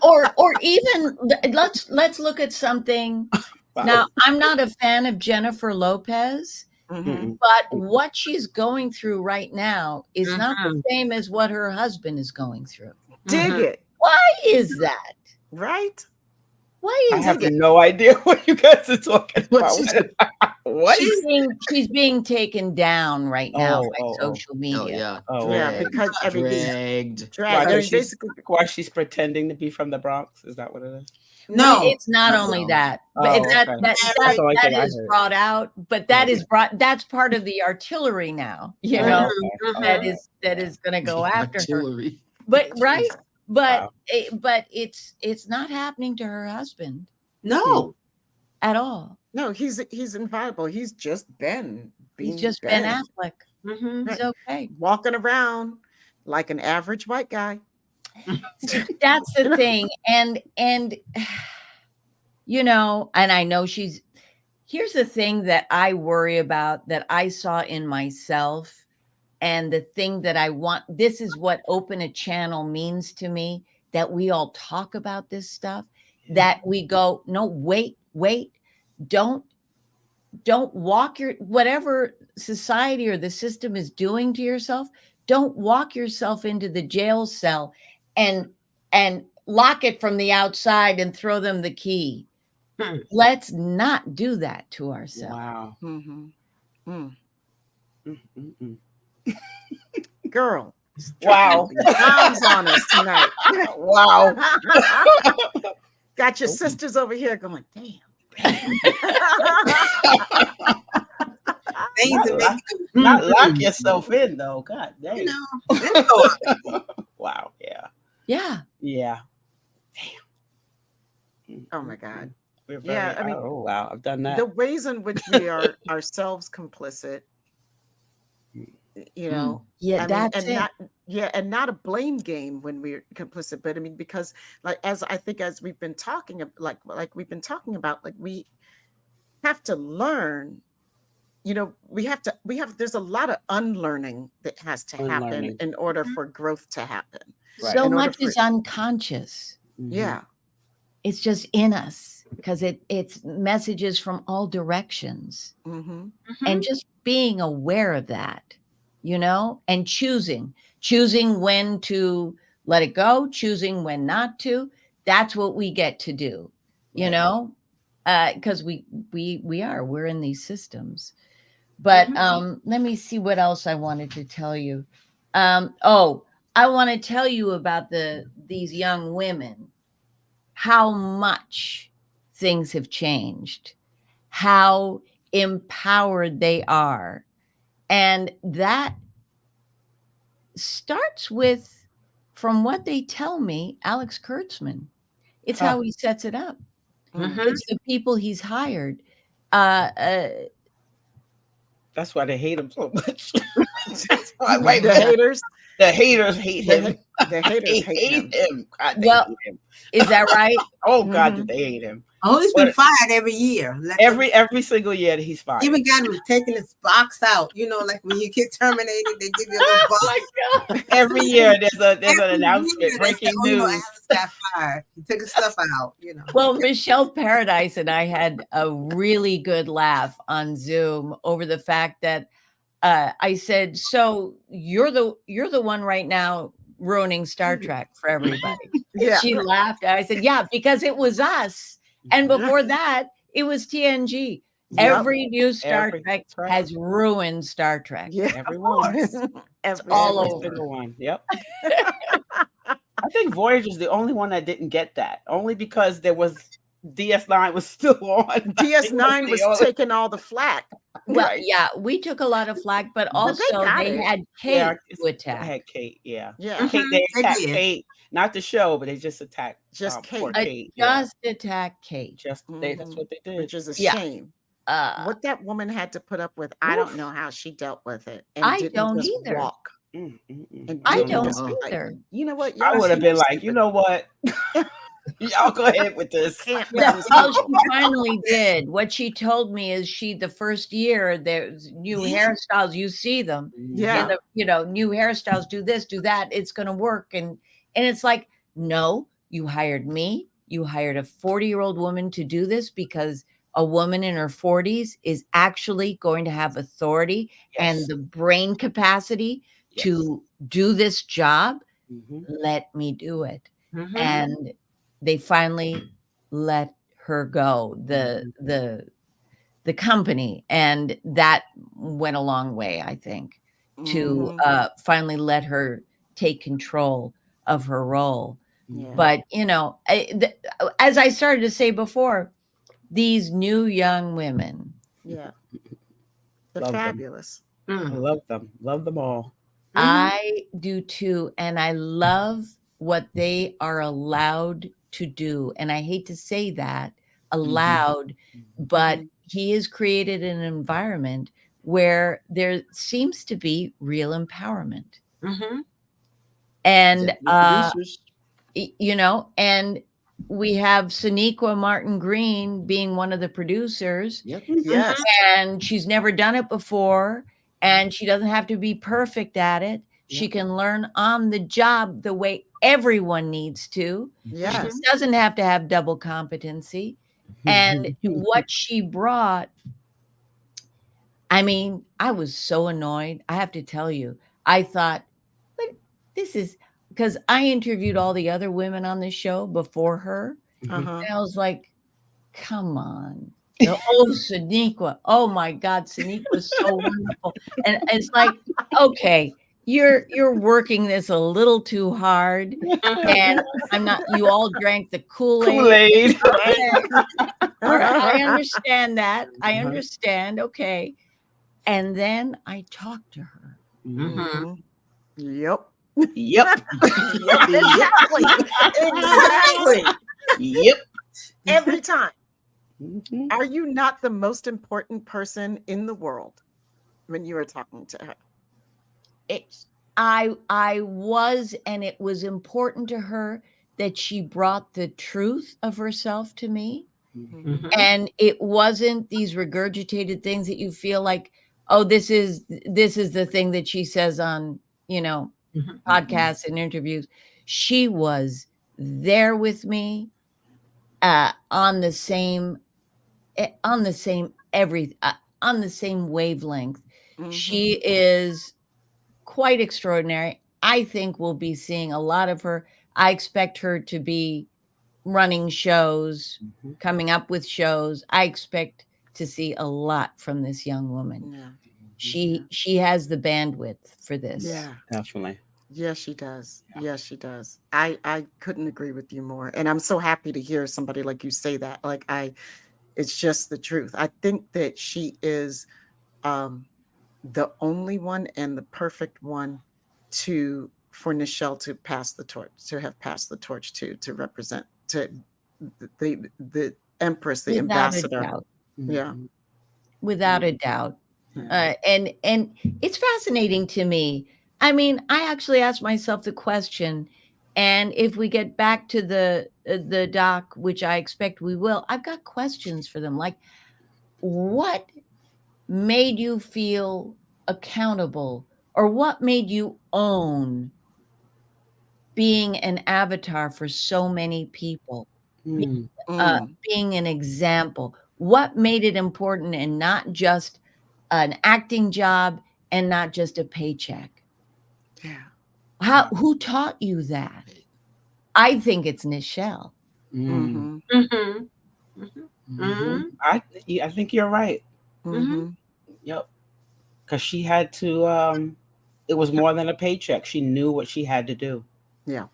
[SPEAKER 5] or even let's look at something. Wow. Now, I'm not a fan of Jennifer Lopez, but what she's going through right now is not the same as what her husband is going through.
[SPEAKER 2] Dig it.
[SPEAKER 5] Why is that?
[SPEAKER 2] Right?
[SPEAKER 5] Why is
[SPEAKER 4] I have no idea what you guys are talking about. What?
[SPEAKER 5] She's being taken down right now by social media.
[SPEAKER 2] Because
[SPEAKER 4] dragged. Why she's pretending to be from the Bronx? Is that what it is?
[SPEAKER 5] No, it's not only that, but that is brought out. But that's part of the artillery now. You know, that is going to go after her. But but it's not happening to her husband.
[SPEAKER 6] No,
[SPEAKER 5] at all.
[SPEAKER 2] No, he's inviolable. He's just Ben.
[SPEAKER 5] He's just Ben Affleck. He's okay,
[SPEAKER 2] walking around like an average white guy.
[SPEAKER 5] That's the thing, and you know, and I know here's the thing that I worry about, that I saw in myself, and the thing that I want. This is what open a channel means to me, that we all talk about this stuff, that we go, no, wait, don't walk whatever society or the system is doing to yourself, don't walk yourself into the jail cell and lock it from the outside and throw them the key. Let's not do that to ourselves.
[SPEAKER 4] Wow.
[SPEAKER 2] Girl.
[SPEAKER 4] Wow.
[SPEAKER 2] Bombs on us tonight.
[SPEAKER 4] Wow.
[SPEAKER 2] Got your sisters over here going, damn.
[SPEAKER 4] Not lock yourself in though. God damn.
[SPEAKER 6] You know.
[SPEAKER 4] Wow. Yeah.
[SPEAKER 5] Yeah.
[SPEAKER 4] Yeah.
[SPEAKER 2] Damn. Oh my God.
[SPEAKER 4] I mean, oh wow, I've done that.
[SPEAKER 2] The ways in which we are ourselves complicit, you know.
[SPEAKER 5] Yeah, that's it.
[SPEAKER 2] Yeah, and not a blame game when we're complicit, but I mean, because like as I think as we've been talking like we've been talking about, like we have to learn, there's a lot of unlearning that has to happen
[SPEAKER 4] Unlearning.
[SPEAKER 2] in order for growth to happen.
[SPEAKER 4] Right.
[SPEAKER 5] So
[SPEAKER 2] In order
[SPEAKER 5] much
[SPEAKER 2] for
[SPEAKER 5] is unconscious.
[SPEAKER 2] yeah.
[SPEAKER 5] It's just in us because it's messages from all directions.
[SPEAKER 2] Mm-hmm.
[SPEAKER 5] And just being aware of that, and choosing when to let it go, choosing when not to. That's what we get to do, because we're in these systems. But let me see what else I wanted to tell you. I want to tell you about these young women, how much things have changed, how empowered they are. And that starts with, from what they tell me, Alex Kurtzman. It's how he sets it up. It's the people he's hired.
[SPEAKER 4] That's why they hate him so much. That's why
[SPEAKER 2] The haters
[SPEAKER 4] hate him.
[SPEAKER 2] The haters hate him.
[SPEAKER 4] God,
[SPEAKER 5] well,
[SPEAKER 4] hate him.
[SPEAKER 5] Is that right?
[SPEAKER 4] Oh God, did they hate him?
[SPEAKER 6] Oh, he's been fired every year.
[SPEAKER 4] Every single year that he's fired.
[SPEAKER 6] Even got him taking his box out. Like when you get terminated, they give you a little box.
[SPEAKER 5] Oh my God.
[SPEAKER 4] Every year there's an announcement, breaking news.
[SPEAKER 6] Alex got fired. He took his stuff out.
[SPEAKER 5] Well, Michelle Paradise and I had a really good laugh on Zoom over the fact that I said, "So you're the one right now ruining Star Trek for everybody."
[SPEAKER 2] Yeah.
[SPEAKER 5] She laughed. I said, "Yeah, because it was us, and before that, it was TNG.
[SPEAKER 2] Yep.
[SPEAKER 5] Every new Star Trek has ruined Star Trek.
[SPEAKER 2] Yeah,
[SPEAKER 4] everyone,
[SPEAKER 5] all
[SPEAKER 4] every single one. Yep." I think Voyager's the only one that didn't get that, only because there was DS9 was still on.
[SPEAKER 2] DS9 was taking all the flack.
[SPEAKER 5] Well,
[SPEAKER 2] Right.
[SPEAKER 5] yeah, we took a lot of flack, but also they had Kate to attack.
[SPEAKER 4] They had Kate, yeah.
[SPEAKER 2] Yeah.
[SPEAKER 4] They attacked Kate, not the show, but they just attacked
[SPEAKER 2] Just
[SPEAKER 4] poor
[SPEAKER 2] Kate.
[SPEAKER 4] Kate.
[SPEAKER 5] Just attack Kate.
[SPEAKER 4] That's what they did.
[SPEAKER 2] Which is a
[SPEAKER 5] Yeah.
[SPEAKER 2] shame. What that woman had to put up with, I
[SPEAKER 5] Oof.
[SPEAKER 2] don't know how she dealt with it. And
[SPEAKER 5] I
[SPEAKER 2] didn't
[SPEAKER 5] don't
[SPEAKER 2] just
[SPEAKER 5] either.
[SPEAKER 2] walk.
[SPEAKER 4] And
[SPEAKER 5] I
[SPEAKER 2] didn't
[SPEAKER 5] don't
[SPEAKER 2] just,
[SPEAKER 5] either.
[SPEAKER 2] You know what?
[SPEAKER 4] I would have been like,
[SPEAKER 2] stupid.
[SPEAKER 4] you know what? Y'all go ahead with this.
[SPEAKER 2] Can't
[SPEAKER 5] Yeah,
[SPEAKER 2] with
[SPEAKER 5] well,
[SPEAKER 2] these
[SPEAKER 5] she
[SPEAKER 2] people.
[SPEAKER 5] finally did. What she told me is the first year there's new hairstyles. You see them.
[SPEAKER 2] Yeah.
[SPEAKER 5] And new hairstyles, do this, do that. It's going to work. And it's like, no, you hired me. You hired a 40-year-old woman to do this because a woman in her 40s is actually going to have authority and the brain capacity to do this job. Let me do it. And they finally let her go, the company, and that went a long way, I think, to finally let her take control of her role.
[SPEAKER 2] Yeah.
[SPEAKER 5] But as I started to say before, these new young women,
[SPEAKER 2] Yeah. They're
[SPEAKER 4] Love them.
[SPEAKER 2] fabulous.
[SPEAKER 4] I love them all.
[SPEAKER 5] I do too, and I love what they are allowed to do. And I hate to say that allowed, but he has created an environment where there seems to be real empowerment. And and we have Sonequa Martin Green being one of the producers.
[SPEAKER 2] Yes.
[SPEAKER 5] And she's never done it before, and she doesn't have to be perfect at it. She can learn on the job the way everyone needs to.
[SPEAKER 2] Yes.
[SPEAKER 5] She doesn't have to have double competency. And what she brought, I mean, I was so annoyed. I have to tell you, I thought, but this is because I interviewed all the other women on the show before her. And I was like, come on. Sonequa. Oh my God, Sonequa was so wonderful. And it's like, okay, you're working this a little too hard. And I'm not, you all drank the Kool-Aid. All right, I understand that. I understand. Okay. And then I talked to her.
[SPEAKER 2] Yep.
[SPEAKER 6] Exactly.
[SPEAKER 4] Yep.
[SPEAKER 2] Every time. Are you not the most important person in the world when you are talking to her?
[SPEAKER 5] I was, and it was important to her that she brought the truth of herself to me.
[SPEAKER 6] Mhm.
[SPEAKER 5] And it wasn't these regurgitated things that you feel like, oh, this is the thing that she says on,
[SPEAKER 6] Mhm.
[SPEAKER 5] podcasts and interviews. She was there with me, on the same on the same wavelength. She is quite extraordinary. I think we'll be seeing a lot of her. I expect her to be running shows,
[SPEAKER 4] Mhm.
[SPEAKER 5] coming up with shows. I expect to see a lot from this young woman.
[SPEAKER 2] Yeah.
[SPEAKER 5] She has the bandwidth for this.
[SPEAKER 2] Yeah.
[SPEAKER 4] Definitely.
[SPEAKER 2] Yes, she does.
[SPEAKER 4] Yeah.
[SPEAKER 2] Yes, she does. I couldn't agree with you more. And I'm so happy to hear somebody like you say that. It's just the truth. I think that she is the only one and the perfect one for Nichelle to pass the torch, to have passed the torch to represent to the Empress, the
[SPEAKER 5] Without a
[SPEAKER 2] ambassador.
[SPEAKER 5] doubt.
[SPEAKER 2] Yeah.
[SPEAKER 4] Mhm.
[SPEAKER 5] Without a doubt.
[SPEAKER 2] Yeah.
[SPEAKER 5] And it's fascinating to me. I mean, I actually asked myself the question, and if we get back to the doc, which I expect we will, I've got questions for them. Like, what made you feel accountable, or what made you own being an avatar for so many people,
[SPEAKER 4] Mm.
[SPEAKER 5] being an example? What made it important, and not just an acting job and not just a paycheck?
[SPEAKER 2] Yeah.
[SPEAKER 5] Who taught you that?
[SPEAKER 3] Right.
[SPEAKER 5] I think it's Nichelle.
[SPEAKER 4] Mm.
[SPEAKER 2] Mm-hmm.
[SPEAKER 6] Mhm.
[SPEAKER 4] Mhm. I think you're right.
[SPEAKER 2] Mm-hmm.
[SPEAKER 4] Yep. Because she had to. It was more than a paycheck. She knew what she had to do.
[SPEAKER 2] Yeah.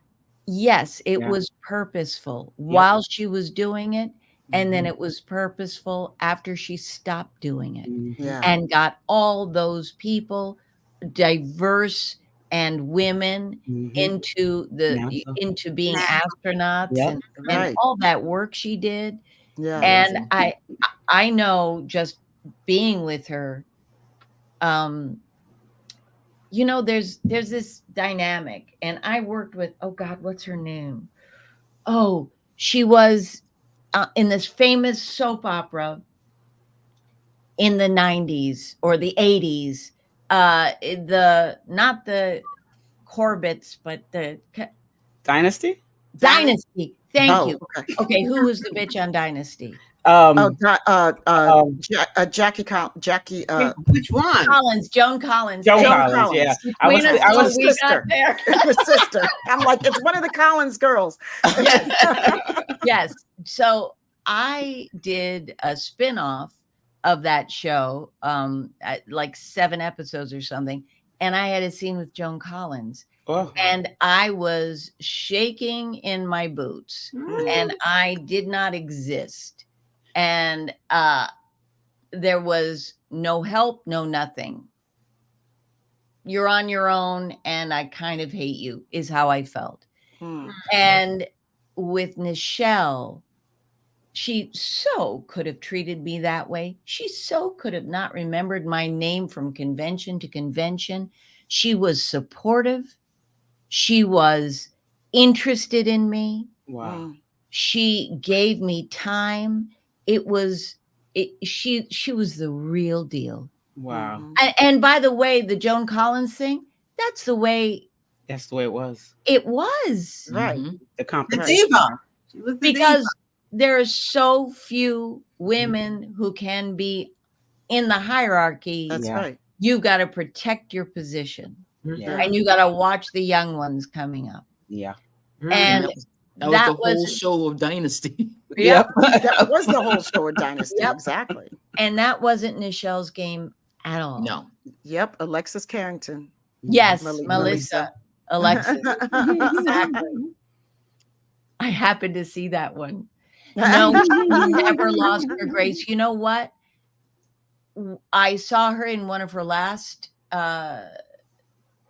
[SPEAKER 5] Yes, it
[SPEAKER 4] Yeah.
[SPEAKER 5] was purposeful
[SPEAKER 4] Yep.
[SPEAKER 5] while she was doing it, and then
[SPEAKER 4] Mhm.
[SPEAKER 5] it was purposeful after she stopped doing it,
[SPEAKER 4] Mhm.
[SPEAKER 2] Yeah.
[SPEAKER 5] and got all those people, diverse and women,
[SPEAKER 4] Mhm.
[SPEAKER 5] into
[SPEAKER 4] NASA.
[SPEAKER 5] into being
[SPEAKER 6] NASA.
[SPEAKER 5] astronauts,
[SPEAKER 4] Yep.
[SPEAKER 5] and
[SPEAKER 2] Right.
[SPEAKER 5] all that work she did.
[SPEAKER 2] Yeah.
[SPEAKER 5] And
[SPEAKER 4] Amazing.
[SPEAKER 5] I know, just being with her, there's this dynamic, and I worked with, oh God, what's her name? Oh, she was in this famous soap opera in the 90s or the 80s. Not the Corbetts, but the
[SPEAKER 4] Dynasty.
[SPEAKER 5] Dynasty. Thank
[SPEAKER 2] Oh,
[SPEAKER 5] you.
[SPEAKER 2] okay.
[SPEAKER 5] Okay, who was the bitch on Dynasty?
[SPEAKER 2] Oh,
[SPEAKER 4] Um,
[SPEAKER 2] Jackie,
[SPEAKER 6] Which one?
[SPEAKER 5] Collins, Joan Collins.
[SPEAKER 4] Joan
[SPEAKER 5] Thank you.
[SPEAKER 4] Collins. Yeah.
[SPEAKER 2] Collins.
[SPEAKER 5] Between us
[SPEAKER 4] I
[SPEAKER 5] all,
[SPEAKER 4] was.
[SPEAKER 5] we got
[SPEAKER 2] Sister.
[SPEAKER 5] there.
[SPEAKER 2] Her sister. I'm like, it's one of the Collins girls.
[SPEAKER 5] Yes. So I did a spin-off of that show, like 7 episodes or something, and I had a scene with Joan Collins,
[SPEAKER 4] Oh.
[SPEAKER 5] and I was shaking in my boots, and I did not exist. And there was no help, no nothing. You're on your own, and I kind of hate you, is how I felt. And with Nichelle, she so could have treated me that way. She so could have not remembered my name from convention to convention. She was supportive. She was interested in me.
[SPEAKER 4] Wow.
[SPEAKER 5] She gave me time. She was the real deal.
[SPEAKER 4] Wow.
[SPEAKER 5] And by the way, the Joan Collins thing, that's the way
[SPEAKER 4] That's the way it was.
[SPEAKER 5] it was.
[SPEAKER 2] Right.
[SPEAKER 3] Mhm.
[SPEAKER 4] The
[SPEAKER 6] The
[SPEAKER 4] competition.
[SPEAKER 6] diva. She was the
[SPEAKER 5] Because there are so few women who can be in the hierarchy.
[SPEAKER 2] That's
[SPEAKER 4] Yeah.
[SPEAKER 2] right.
[SPEAKER 5] You've got to protect your position,
[SPEAKER 4] Yeah.
[SPEAKER 5] and you got to watch the young ones coming up.
[SPEAKER 4] Yeah.
[SPEAKER 5] And
[SPEAKER 3] That was the whole show of Dynasty.
[SPEAKER 5] Yep.
[SPEAKER 2] That was the whole show of Dynasty.
[SPEAKER 5] Yep.
[SPEAKER 2] Exactly.
[SPEAKER 5] And that wasn't Nichelle's game at all.
[SPEAKER 3] No.
[SPEAKER 2] Yep. Alexis Carrington.
[SPEAKER 5] Yes,
[SPEAKER 2] Melissa.
[SPEAKER 5] Melissa. Alexis. Exactly. I happened to see that one. No, she never lost her grace. You know what? I saw her in one of her last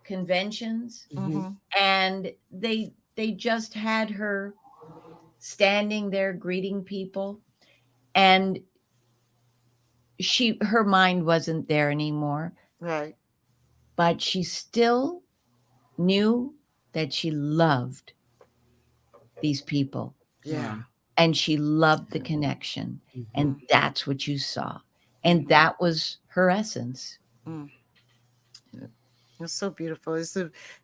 [SPEAKER 5] conventions, and they just had her standing there greeting people, and her mind wasn't there anymore.
[SPEAKER 2] Right.
[SPEAKER 5] But she still knew that she loved these people.
[SPEAKER 2] Yeah.
[SPEAKER 5] And she loved the connection. And that's what you saw. And that was her essence.
[SPEAKER 2] It's so beautiful.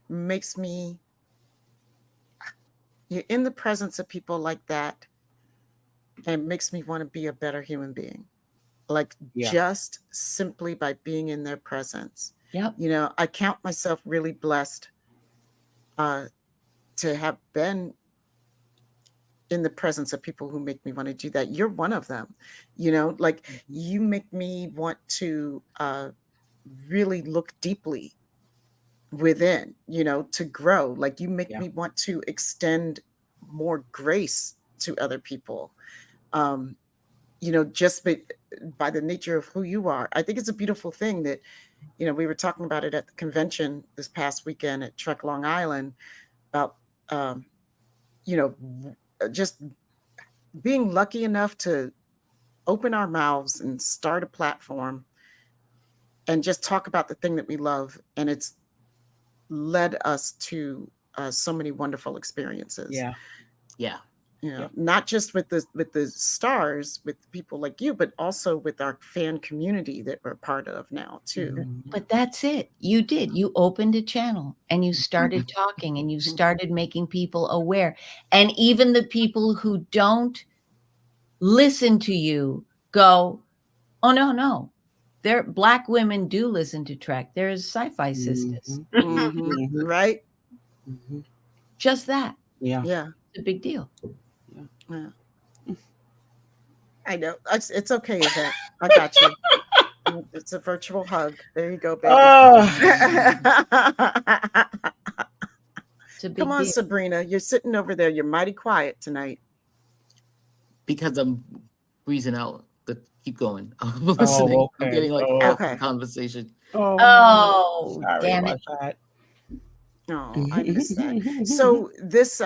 [SPEAKER 2] Makes me, you're in the presence of people like that, and it makes me want to be a better human being. Like just simply by being in their presence.
[SPEAKER 5] Yep.
[SPEAKER 2] You know, I count myself really blessed to have been in the presence of people who make me want to do that. You're one of them. You know, like you make me want to really look deeply within, you know, to grow. Like you make me want to extend more grace to other people. You know, just by the nature of who you are. I think it's a beautiful thing that, you know, we were talking about it at the convention this past weekend at Trek Long Island about, you know, just being lucky enough to open our mouths and start a platform and just talk about the thing that we love. And it's led us to so many wonderful experiences.
[SPEAKER 4] Yeah.
[SPEAKER 2] You know, not just with the stars, with people like you, but also with our fan community that we're part of now too.
[SPEAKER 5] But that's it. You did. You opened a channel and you started talking and you started making people aware. And even the people who don't listen to you go, oh, no. Black women do listen to Trek. There's SyFy Sistas.
[SPEAKER 2] Right?
[SPEAKER 5] Just that.
[SPEAKER 2] Yeah.
[SPEAKER 5] It's a big deal.
[SPEAKER 2] Yeah. I know. It's okay, Yvette. I got you. It's a virtual hug. There you go, baby. Come on,
[SPEAKER 5] deal.
[SPEAKER 2] Sabrina. You're sitting over there. You're mighty quiet tonight.
[SPEAKER 3] Because I'm breezing out. But keep going. I'm listening.
[SPEAKER 4] Okay.
[SPEAKER 3] I'm getting like half the conversation.
[SPEAKER 5] Oh,
[SPEAKER 4] sorry
[SPEAKER 5] damn
[SPEAKER 4] about
[SPEAKER 5] it.
[SPEAKER 4] that.
[SPEAKER 2] Oh, I missed that. So this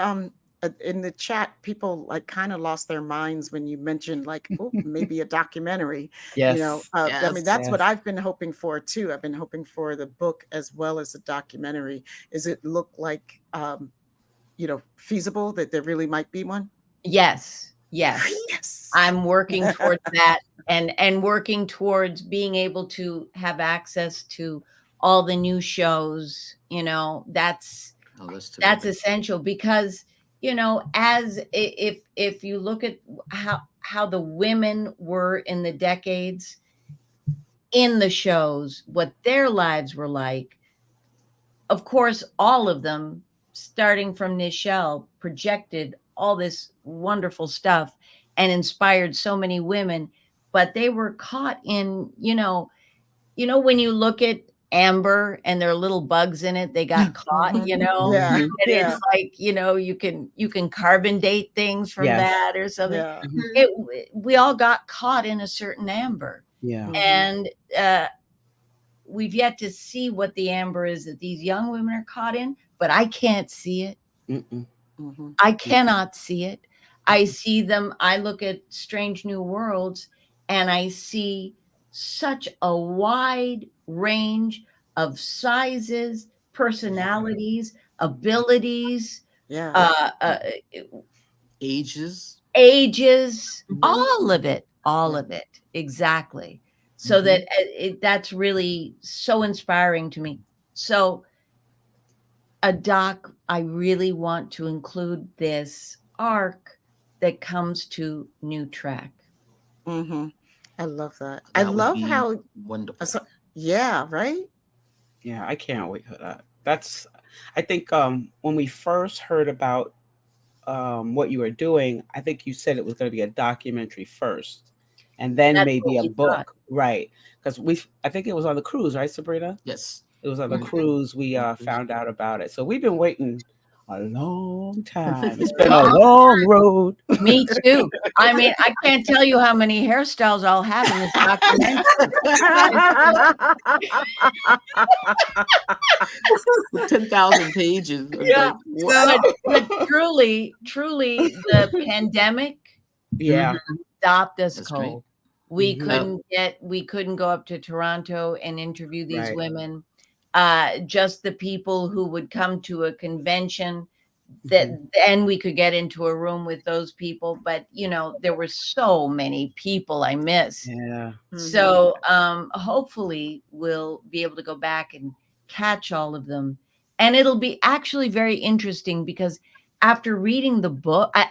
[SPEAKER 2] in the chat, people like kind of lost their minds when you mentioned like, oh, maybe a documentary.
[SPEAKER 4] Yes.
[SPEAKER 2] You know, I mean, that's what I've been hoping for too. I've been hoping for the book as well as a documentary. Is it look like, you know, feasible that there really might be one?
[SPEAKER 5] Yes. I'm working towards that and working towards being able to have access to all the new shows. You know, that's essential because, you know, as if you look at how the women were in the decades in the shows, what their lives were like, of course, all of them, starting from Nichelle, projected all this wonderful stuff and inspired so many women, but they were caught in, you know, when you look at Amber and there are little bugs in it, they got caught, you know, and it's like, you know, you can carbon date things from that or something. We all got caught in a certain Amber. And we've yet to see what the Amber is that these young women are caught in, but I can't see it. I cannot see it. I see them. I look at Strange New Worlds and I see such a wide range of sizes, personalities, abilities,
[SPEAKER 3] ages,
[SPEAKER 5] all of it. Exactly. So that's really so inspiring to me. So a doc, I really want to include this arc that comes to new Trek.
[SPEAKER 2] I love that. I love how
[SPEAKER 3] wonderful.
[SPEAKER 2] Right?
[SPEAKER 4] Yeah, I can't wait for that. That's, I think when we first heard about what you were doing, I think you said it was going to be a documentary first, and then maybe a book, right? Because I think it was on the cruise, right, Sabrina?
[SPEAKER 3] Yes,
[SPEAKER 4] it was on the cruise. We found out about it, so we've been waiting a long time. It's been a long road.
[SPEAKER 5] Me too. I mean, I can't tell you how many hairstyles I'll have in this documentary.
[SPEAKER 3] 10,000 pages.
[SPEAKER 5] Yeah. But truly, the pandemic stopped us cold. We couldn't go up to Toronto and interview these women. just the people who would come to a convention, that then we could get into a room with those people. But there were so many people I missed.
[SPEAKER 4] Yeah.
[SPEAKER 5] So hopefully we'll be able to go back and catch all of them. And it'll be actually very interesting, because after writing the book, I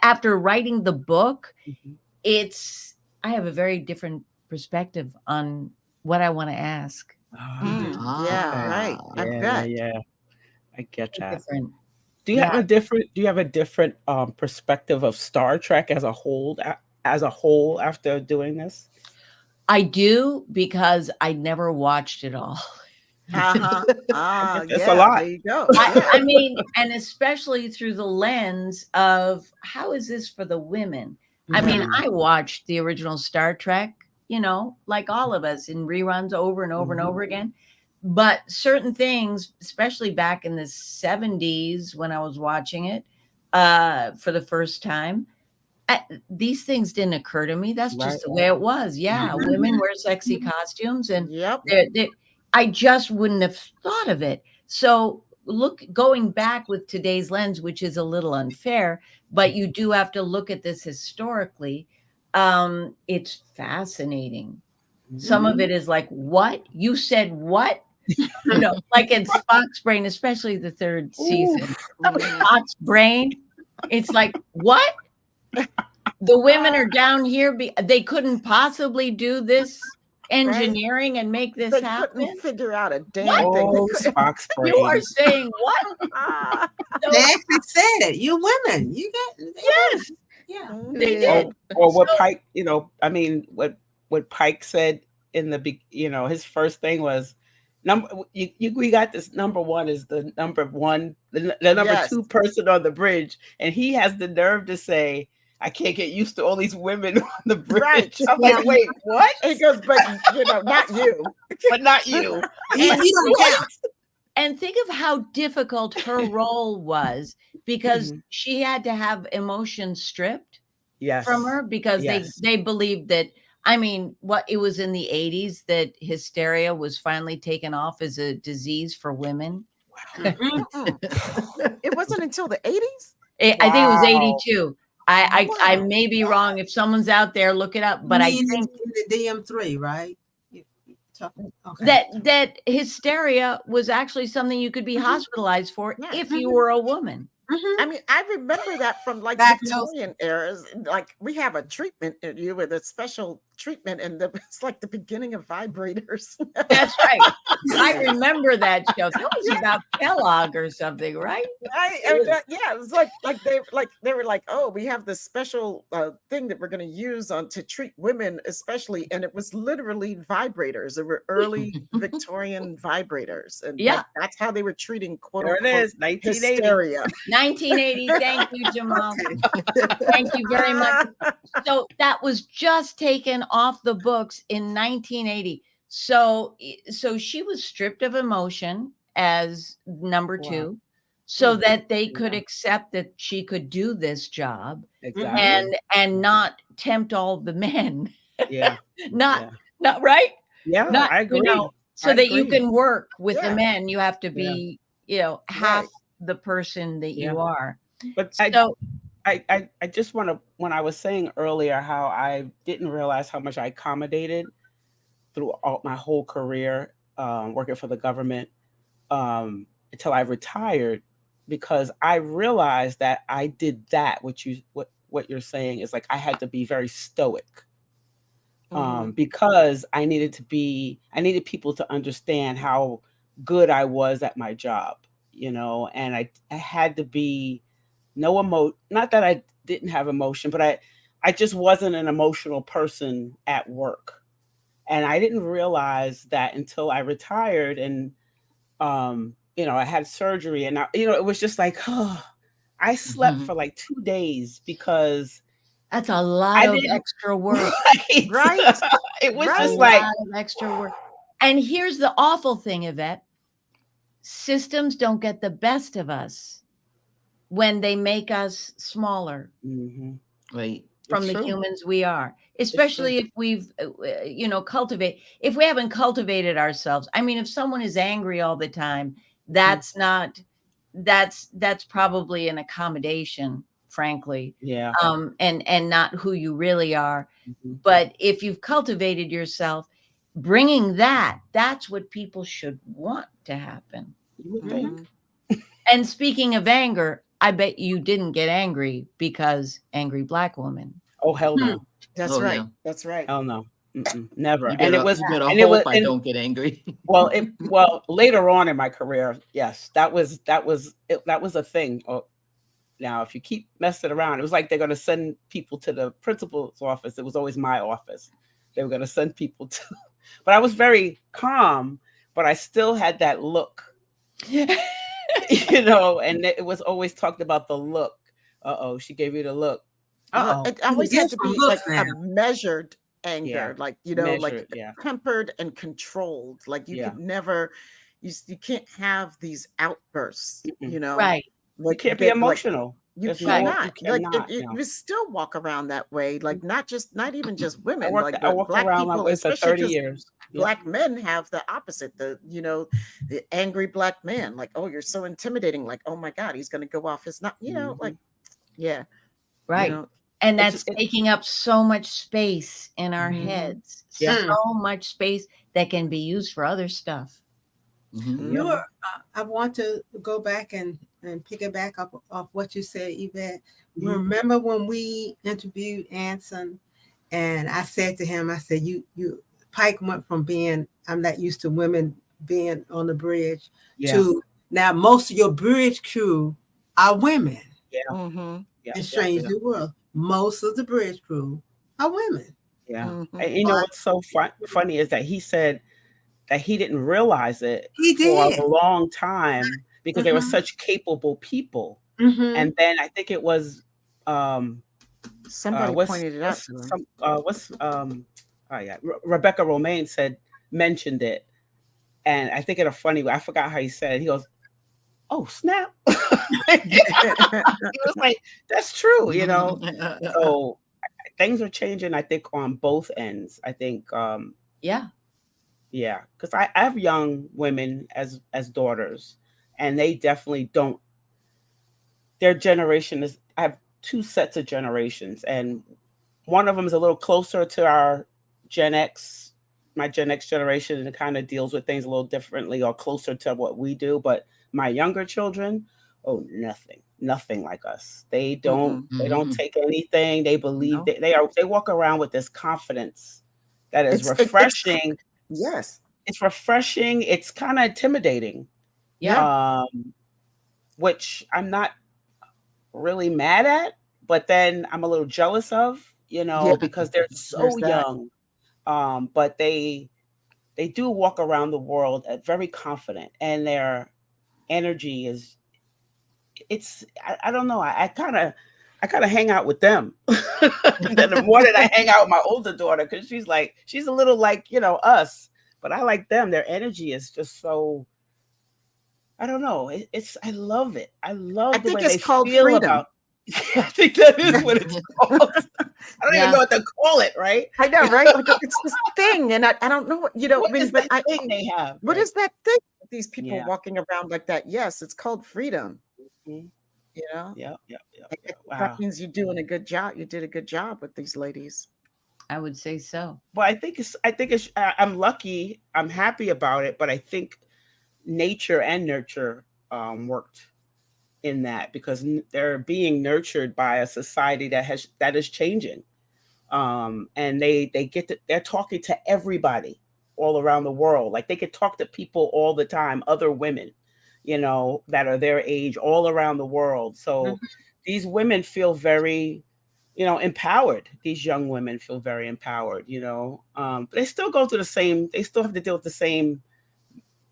[SPEAKER 5] have a very different perspective on what I want to ask.
[SPEAKER 2] Yeah, right. I bet.
[SPEAKER 4] Yeah. I get that.
[SPEAKER 5] Different.
[SPEAKER 4] Do you have a different perspective of Star Trek as a whole after doing this?
[SPEAKER 5] I do, because I never watched it all.
[SPEAKER 4] That's
[SPEAKER 2] Yeah,
[SPEAKER 4] a lot.
[SPEAKER 2] there you go.
[SPEAKER 5] I mean, and especially through the lens of how is this for the women? I mean, I watched the original Star Trek, like all of us, in reruns over and over and over again. But certain things, especially back in the 70s when I was watching it for the first time, these things didn't occur to me. That's just the way it was. Yeah, women wear sexy costumes, and I just wouldn't have thought of it. So going back with today's lens, which is a little unfair, but you do have to look at this historically. It's fascinating. Some of it is like, what? You said what? Like in Spock's brain, especially the third season. Spock's brain, it's like, what? The women are down here. They couldn't possibly do this engineering and make this happen.
[SPEAKER 2] Couldn't figure out a damn thing.
[SPEAKER 4] Spock's brain.
[SPEAKER 5] You are saying what?
[SPEAKER 6] They actually said it. You women, you get
[SPEAKER 5] yes.
[SPEAKER 6] Yeah,
[SPEAKER 5] They did.
[SPEAKER 4] Or what Pike, what Pike said in the his first thing was we got this number one is the number one, the number two person on the bridge, and he has the nerve to say, I can't get used to all these women on the bridge.
[SPEAKER 2] Right.
[SPEAKER 4] I'm like, wait, what?
[SPEAKER 2] He goes, but not you.
[SPEAKER 4] But not you.
[SPEAKER 6] you don't count.
[SPEAKER 5] And think of how difficult her role was, because she had to have emotions stripped from her, because they believed that, I mean, it was in the 80s that hysteria was finally taken off as a disease for women.
[SPEAKER 2] Wow. It wasn't until the 80s?
[SPEAKER 5] I think it was 82. I may be wrong. If someone's out there, look it up. But I think
[SPEAKER 6] the DM3, right? Okay.
[SPEAKER 5] That hysteria was actually something you could be hospitalized for if you were a woman.
[SPEAKER 2] I mean, I remember that from like Victorian eras. Like, we have a treatment in you with a special treatment, and it's like the beginning of vibrators.
[SPEAKER 5] That's right. I remember that show. That was about Kellogg or something, right?
[SPEAKER 2] It was like they were like, oh, we have this special thing that we're going to use to treat women, especially, and it was literally vibrators. There were early Victorian vibrators, and that's how they were treating quote unquote hysteria.
[SPEAKER 5] 1980. Thank you, Jamal. Thank you very much. So that was just taken off the books in 1980. So she was stripped of emotion as number two, so that they could accept that she could do this job and not tempt all the men. Not right.
[SPEAKER 4] Yeah, I agree.
[SPEAKER 5] So that you can work with the men, you have to be, half the person that you are.
[SPEAKER 4] But I just want to, when I was saying earlier how I didn't realize how much I accommodated throughout my whole career working for the government until I retired, because I realized that I did that. What you're saying is like I had to be very stoic because I needed people to understand how good I was at my job, and I had to be not that I didn't have emotion, but I just wasn't an emotional person at work. And I didn't realize that until I retired and, I had surgery and, it was just like, I slept for like 2 days because
[SPEAKER 5] that's a lot of extra work.
[SPEAKER 2] Right.
[SPEAKER 4] It was just like
[SPEAKER 5] a lot of extra work. And here's the awful thing, Yvette. Systems don't get the best of us when they make us smaller.
[SPEAKER 3] Right.
[SPEAKER 5] from
[SPEAKER 4] It's
[SPEAKER 5] the
[SPEAKER 4] true.
[SPEAKER 5] humans we are, especially if we've, if we haven't cultivated ourselves. I mean, if someone is angry all the time, that's not, that's probably an accommodation, frankly,
[SPEAKER 4] Yeah.
[SPEAKER 5] and not who you really are.
[SPEAKER 4] Mhm.
[SPEAKER 5] But if you've cultivated yourself, bringing that's what people should want to happen.
[SPEAKER 4] You would think.
[SPEAKER 5] And speaking of anger, I bet you didn't get angry because angry Black woman.
[SPEAKER 4] Oh, hell no.
[SPEAKER 2] That's
[SPEAKER 3] Oh,
[SPEAKER 2] right.
[SPEAKER 3] yeah.
[SPEAKER 2] That's right.
[SPEAKER 4] Hell no. Never.
[SPEAKER 3] You
[SPEAKER 4] And it
[SPEAKER 3] better,
[SPEAKER 4] was,
[SPEAKER 3] you better
[SPEAKER 4] and it was,
[SPEAKER 3] hope I
[SPEAKER 4] and
[SPEAKER 3] don't get angry.
[SPEAKER 4] well, later on in my career, yes, that was a thing. Oh, now, if you keep messing around, it was like they're going to send people to the principal's office. It was always my office. They were going to send people to, but I was very calm, but I still had that look, you know, and it was always talked about the look. Uh-oh, she gave you the look.
[SPEAKER 2] Well,
[SPEAKER 6] Uh-oh.
[SPEAKER 2] it always
[SPEAKER 6] You
[SPEAKER 2] had
[SPEAKER 6] get
[SPEAKER 2] to
[SPEAKER 6] some
[SPEAKER 2] be
[SPEAKER 6] looks
[SPEAKER 2] like a
[SPEAKER 6] now.
[SPEAKER 2] measured anger,
[SPEAKER 4] Yeah.
[SPEAKER 2] like, you know, like
[SPEAKER 4] Measured, yeah.
[SPEAKER 2] tempered and controlled. Like you
[SPEAKER 4] Yeah.
[SPEAKER 2] could never, you can't have these outbursts,
[SPEAKER 4] Mm-mm.
[SPEAKER 2] you know,
[SPEAKER 5] Right.
[SPEAKER 4] You
[SPEAKER 2] like
[SPEAKER 4] can't be
[SPEAKER 2] that, like
[SPEAKER 4] emotional.
[SPEAKER 2] you
[SPEAKER 4] That's
[SPEAKER 5] Right.
[SPEAKER 4] all,
[SPEAKER 2] cannot,
[SPEAKER 4] you
[SPEAKER 2] like
[SPEAKER 4] cannot.
[SPEAKER 2] you still walk around that way, like not even just
[SPEAKER 4] I
[SPEAKER 2] women,
[SPEAKER 4] worked
[SPEAKER 2] like
[SPEAKER 4] I
[SPEAKER 2] but
[SPEAKER 4] walked
[SPEAKER 2] Black
[SPEAKER 4] around that
[SPEAKER 2] people,
[SPEAKER 4] way for
[SPEAKER 2] especially
[SPEAKER 4] 30
[SPEAKER 2] because
[SPEAKER 4] years. Yeah.
[SPEAKER 2] Black men have the opposite, the angry Black man, like, oh, you're so intimidating, like, oh my God, he's gonna go off his not, like, yeah,
[SPEAKER 5] Right.
[SPEAKER 2] you know,
[SPEAKER 5] And
[SPEAKER 4] It's
[SPEAKER 5] that's taking up so much space in our
[SPEAKER 2] Mhm.
[SPEAKER 5] heads.
[SPEAKER 4] Yeah.
[SPEAKER 5] So much space that can be used for other stuff.
[SPEAKER 3] Mhm.
[SPEAKER 6] You were, I want to go back and pick it back up off what you said, Yvette.
[SPEAKER 4] Mhm.
[SPEAKER 6] Remember when we interviewed Anson, and I said to him, I said, you Pike went from being, I'm not used to women being on the bridge,
[SPEAKER 4] Yeah.
[SPEAKER 6] to now most of your bridge crew are women.
[SPEAKER 4] Yeah.
[SPEAKER 2] Mhm.
[SPEAKER 4] Yeah.
[SPEAKER 6] And
[SPEAKER 4] Yeah.
[SPEAKER 6] strange
[SPEAKER 4] Yeah.
[SPEAKER 6] new world, most of the bridge crew are women.
[SPEAKER 4] Yeah.
[SPEAKER 2] Mhm.
[SPEAKER 4] And you know what's so funny is that he said that he didn't realize it
[SPEAKER 6] He
[SPEAKER 4] for
[SPEAKER 6] did.
[SPEAKER 4] a long time because they were
[SPEAKER 6] Mhm.
[SPEAKER 4] such capable people.
[SPEAKER 6] Mhm.
[SPEAKER 4] And then I think it was
[SPEAKER 2] Somebody pointed it out to him.
[SPEAKER 4] Rebecca Romaine mentioned it, and I think in a funny way, I forgot how he said it. He goes, "Oh snap!" He was like, "That's true," you know. So things are changing, I think, on both ends. I think,
[SPEAKER 5] Yeah.
[SPEAKER 4] yeah, because I have young women as daughters, and they definitely don't. Their generation is. I have two sets of generations, and one of them is a little closer to our Gen X, my Gen X generation, and it kind of deals with things a little differently or closer to what we do. But my younger children, oh, nothing like us. They don't
[SPEAKER 3] Mhm.
[SPEAKER 4] take anything. They believe
[SPEAKER 2] No.
[SPEAKER 4] they walk around with this confidence that is
[SPEAKER 2] It's
[SPEAKER 4] refreshing.
[SPEAKER 2] yes.
[SPEAKER 4] It's refreshing. It's kind of intimidating.
[SPEAKER 5] Yeah.
[SPEAKER 4] Which I'm not really mad at, but then I'm a little jealous of,
[SPEAKER 2] Yeah.
[SPEAKER 4] because they're so
[SPEAKER 2] There's that.
[SPEAKER 4] young. But they do walk around the world very confident, and their energy is I don't know. I kind of hang out with them. Then the more that I hang out with my older daughter, because she's a little like, us, but I like them. Their energy is just so, I don't know. I love it. I love
[SPEAKER 2] I
[SPEAKER 4] the
[SPEAKER 2] think
[SPEAKER 4] way they
[SPEAKER 2] it's called
[SPEAKER 4] feel
[SPEAKER 2] freedom.
[SPEAKER 4] about. I think that is what it's called. I don't even know what to call it, right?
[SPEAKER 2] I know, right? Like it's this thing, and I don't know what
[SPEAKER 4] What is
[SPEAKER 2] but
[SPEAKER 4] that thing they have?
[SPEAKER 2] what
[SPEAKER 4] Right?
[SPEAKER 2] is that thing? These people
[SPEAKER 4] Yeah.
[SPEAKER 2] walking around like that. Yes, it's called freedom.
[SPEAKER 4] Mhm.
[SPEAKER 2] You know,
[SPEAKER 4] Yeah.
[SPEAKER 2] that
[SPEAKER 4] Wow.
[SPEAKER 2] means you're doing a good job. You did a good job with these ladies.
[SPEAKER 5] I would say so.
[SPEAKER 4] Well, I think it's. I'm lucky. I'm happy about it, but I think nature and nurture worked in that, because they're being nurtured by a society that is changing, and they're talking to everybody all around the world. Like they could talk to people all the time, other women, that are their age all around the world. So these women feel very, empowered. These young women feel very empowered. But they still go through the same. They still have to deal with the same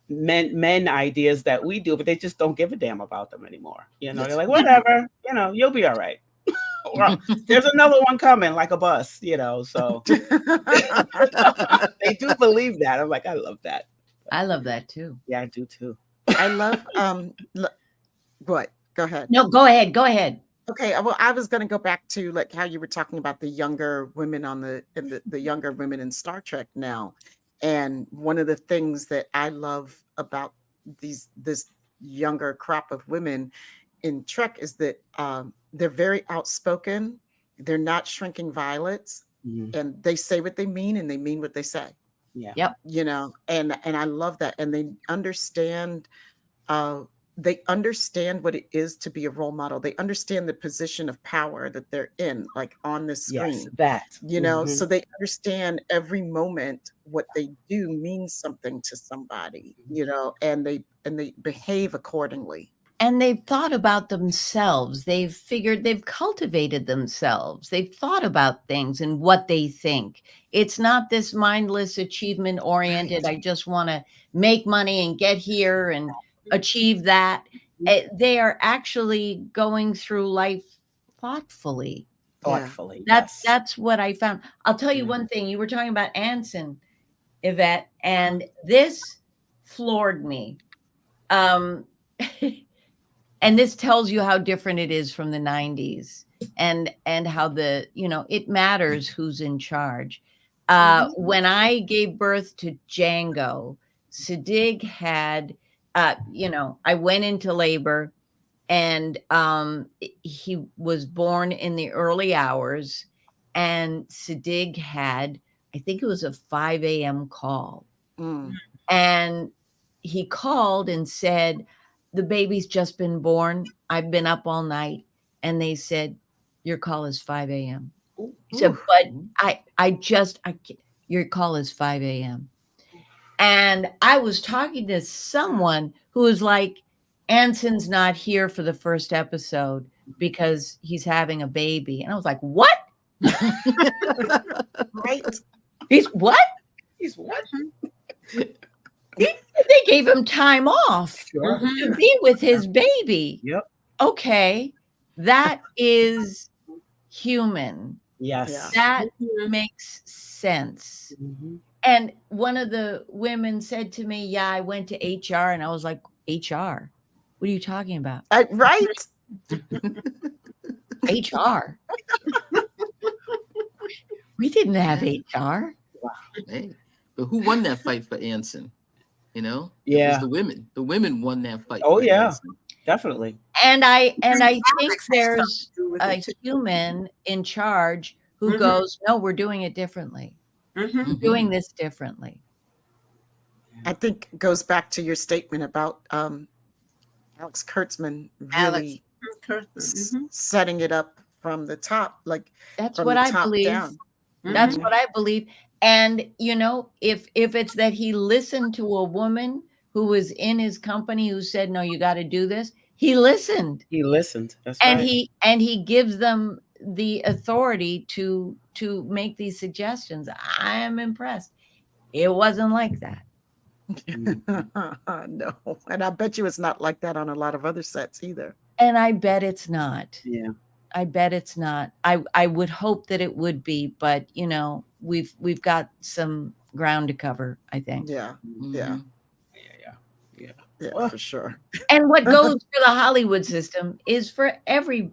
[SPEAKER 4] men ideas that we do, but they just don't give a damn about them anymore. They're like, whatever, you'll be all right. Well, there's another one coming, like a bus, so they do believe that. I'm like, I love that.
[SPEAKER 5] I love that too.
[SPEAKER 4] Yeah, I do too.
[SPEAKER 2] I love what? Go ahead.
[SPEAKER 5] No, go ahead. Go ahead.
[SPEAKER 2] Okay, well, I was going to go back to like how you were talking about the younger women the younger women in Star Trek now, and one of the things that I love about this younger crop of women in Trek is that they're very outspoken. They're not shrinking violets,
[SPEAKER 4] Mhm.
[SPEAKER 2] and they say what they mean, and they mean what they say.
[SPEAKER 4] Yeah.
[SPEAKER 5] Yep.
[SPEAKER 2] You know, and I love that, and uh, they understand what it is to be a role model. They understand the position of power that they're in, like on the
[SPEAKER 4] Yes,
[SPEAKER 2] screen,
[SPEAKER 4] that.
[SPEAKER 2] you know,
[SPEAKER 4] Mhm.
[SPEAKER 2] so they understand every moment what they do means something to somebody, you know, and they behave accordingly.
[SPEAKER 5] And they've thought about themselves. They've cultivated themselves. They've thought about things and what they think. It's not this mindless achievement oriented,
[SPEAKER 2] Right.
[SPEAKER 5] I just want to make money and get here and achieve that. They are actually going through life thoughtfully.
[SPEAKER 2] Yeah.
[SPEAKER 4] Thoughtfully,
[SPEAKER 5] That's
[SPEAKER 4] yes.
[SPEAKER 5] that's what I found. I'll tell you
[SPEAKER 4] Yeah.
[SPEAKER 5] one thing. You were talking about Anson, Yvette, and this floored me. Um, and this tells you how different it is from the 90s and how it matters who's in charge. When I gave birth to Django, Sadig had I went into labor, and he was born in the early hours, and Sadig had, I think it was a 5 a.m. call.
[SPEAKER 2] Mm.
[SPEAKER 5] And he called and said, "The baby's just been born. I've been up all night." And they said, "Your call is 5 a.m." He said,
[SPEAKER 2] Oof.
[SPEAKER 5] "But your call is 5 a.m." And I was talking to someone who was like, "Anson's not here for the first episode because he's having a baby." And I was like, "What?
[SPEAKER 2] Right.
[SPEAKER 5] He's what?"
[SPEAKER 4] He's what?
[SPEAKER 5] They gave him time off
[SPEAKER 4] Sure.
[SPEAKER 5] to be with his baby.
[SPEAKER 4] Yep.
[SPEAKER 5] Okay, that is human.
[SPEAKER 2] Yeah.
[SPEAKER 4] Yes.
[SPEAKER 5] That
[SPEAKER 6] Mhm.
[SPEAKER 5] makes sense.
[SPEAKER 4] Mhm.
[SPEAKER 5] And one of the women said to me, "Yeah, I went to HR." And I was like, "HR? What are you talking about?
[SPEAKER 2] Right.
[SPEAKER 5] HR? We didn't have HR."
[SPEAKER 3] Hey, but who won that fight for Anson? You know, it was
[SPEAKER 4] Yeah.
[SPEAKER 3] the women. The women won that fight
[SPEAKER 4] Oh
[SPEAKER 3] for
[SPEAKER 4] yeah,
[SPEAKER 3] Anson.
[SPEAKER 4] definitely.
[SPEAKER 5] And I think
[SPEAKER 6] Politics has something
[SPEAKER 5] there's
[SPEAKER 6] to do with
[SPEAKER 5] a
[SPEAKER 6] it too.
[SPEAKER 5] human in charge who
[SPEAKER 6] Mhm.
[SPEAKER 5] goes, "No, we're doing it differently.
[SPEAKER 6] Mhm.
[SPEAKER 5] We're doing this differently."
[SPEAKER 2] I think it goes back to your statement about Alex Kurtzman
[SPEAKER 6] Alex
[SPEAKER 2] really
[SPEAKER 6] Kurtzman.
[SPEAKER 2] setting it up from the top, like
[SPEAKER 5] That's
[SPEAKER 2] from
[SPEAKER 5] what
[SPEAKER 2] the
[SPEAKER 5] I
[SPEAKER 2] top
[SPEAKER 5] believe.
[SPEAKER 2] down.
[SPEAKER 5] That's
[SPEAKER 2] Mhm.
[SPEAKER 5] what I believe. And, if it's that he listened to a woman who was in his company who said, "No, you gotta do this," he listened.
[SPEAKER 4] He listened. That's
[SPEAKER 5] And
[SPEAKER 4] right.
[SPEAKER 5] he gives them the authority to make these suggestions. I am impressed. It wasn't like that.
[SPEAKER 2] No, and I bet you it's not like that on a lot of other sets either.
[SPEAKER 5] And I bet it's not.
[SPEAKER 4] Yeah.
[SPEAKER 5] I bet it's not. I would hope that it would be, but we've got some ground to cover, I think.
[SPEAKER 2] Yeah, yeah,
[SPEAKER 3] Mhm.
[SPEAKER 4] Yeah.
[SPEAKER 2] yeah,
[SPEAKER 4] Well,
[SPEAKER 2] for sure.
[SPEAKER 5] And what goes for the Hollywood system is for every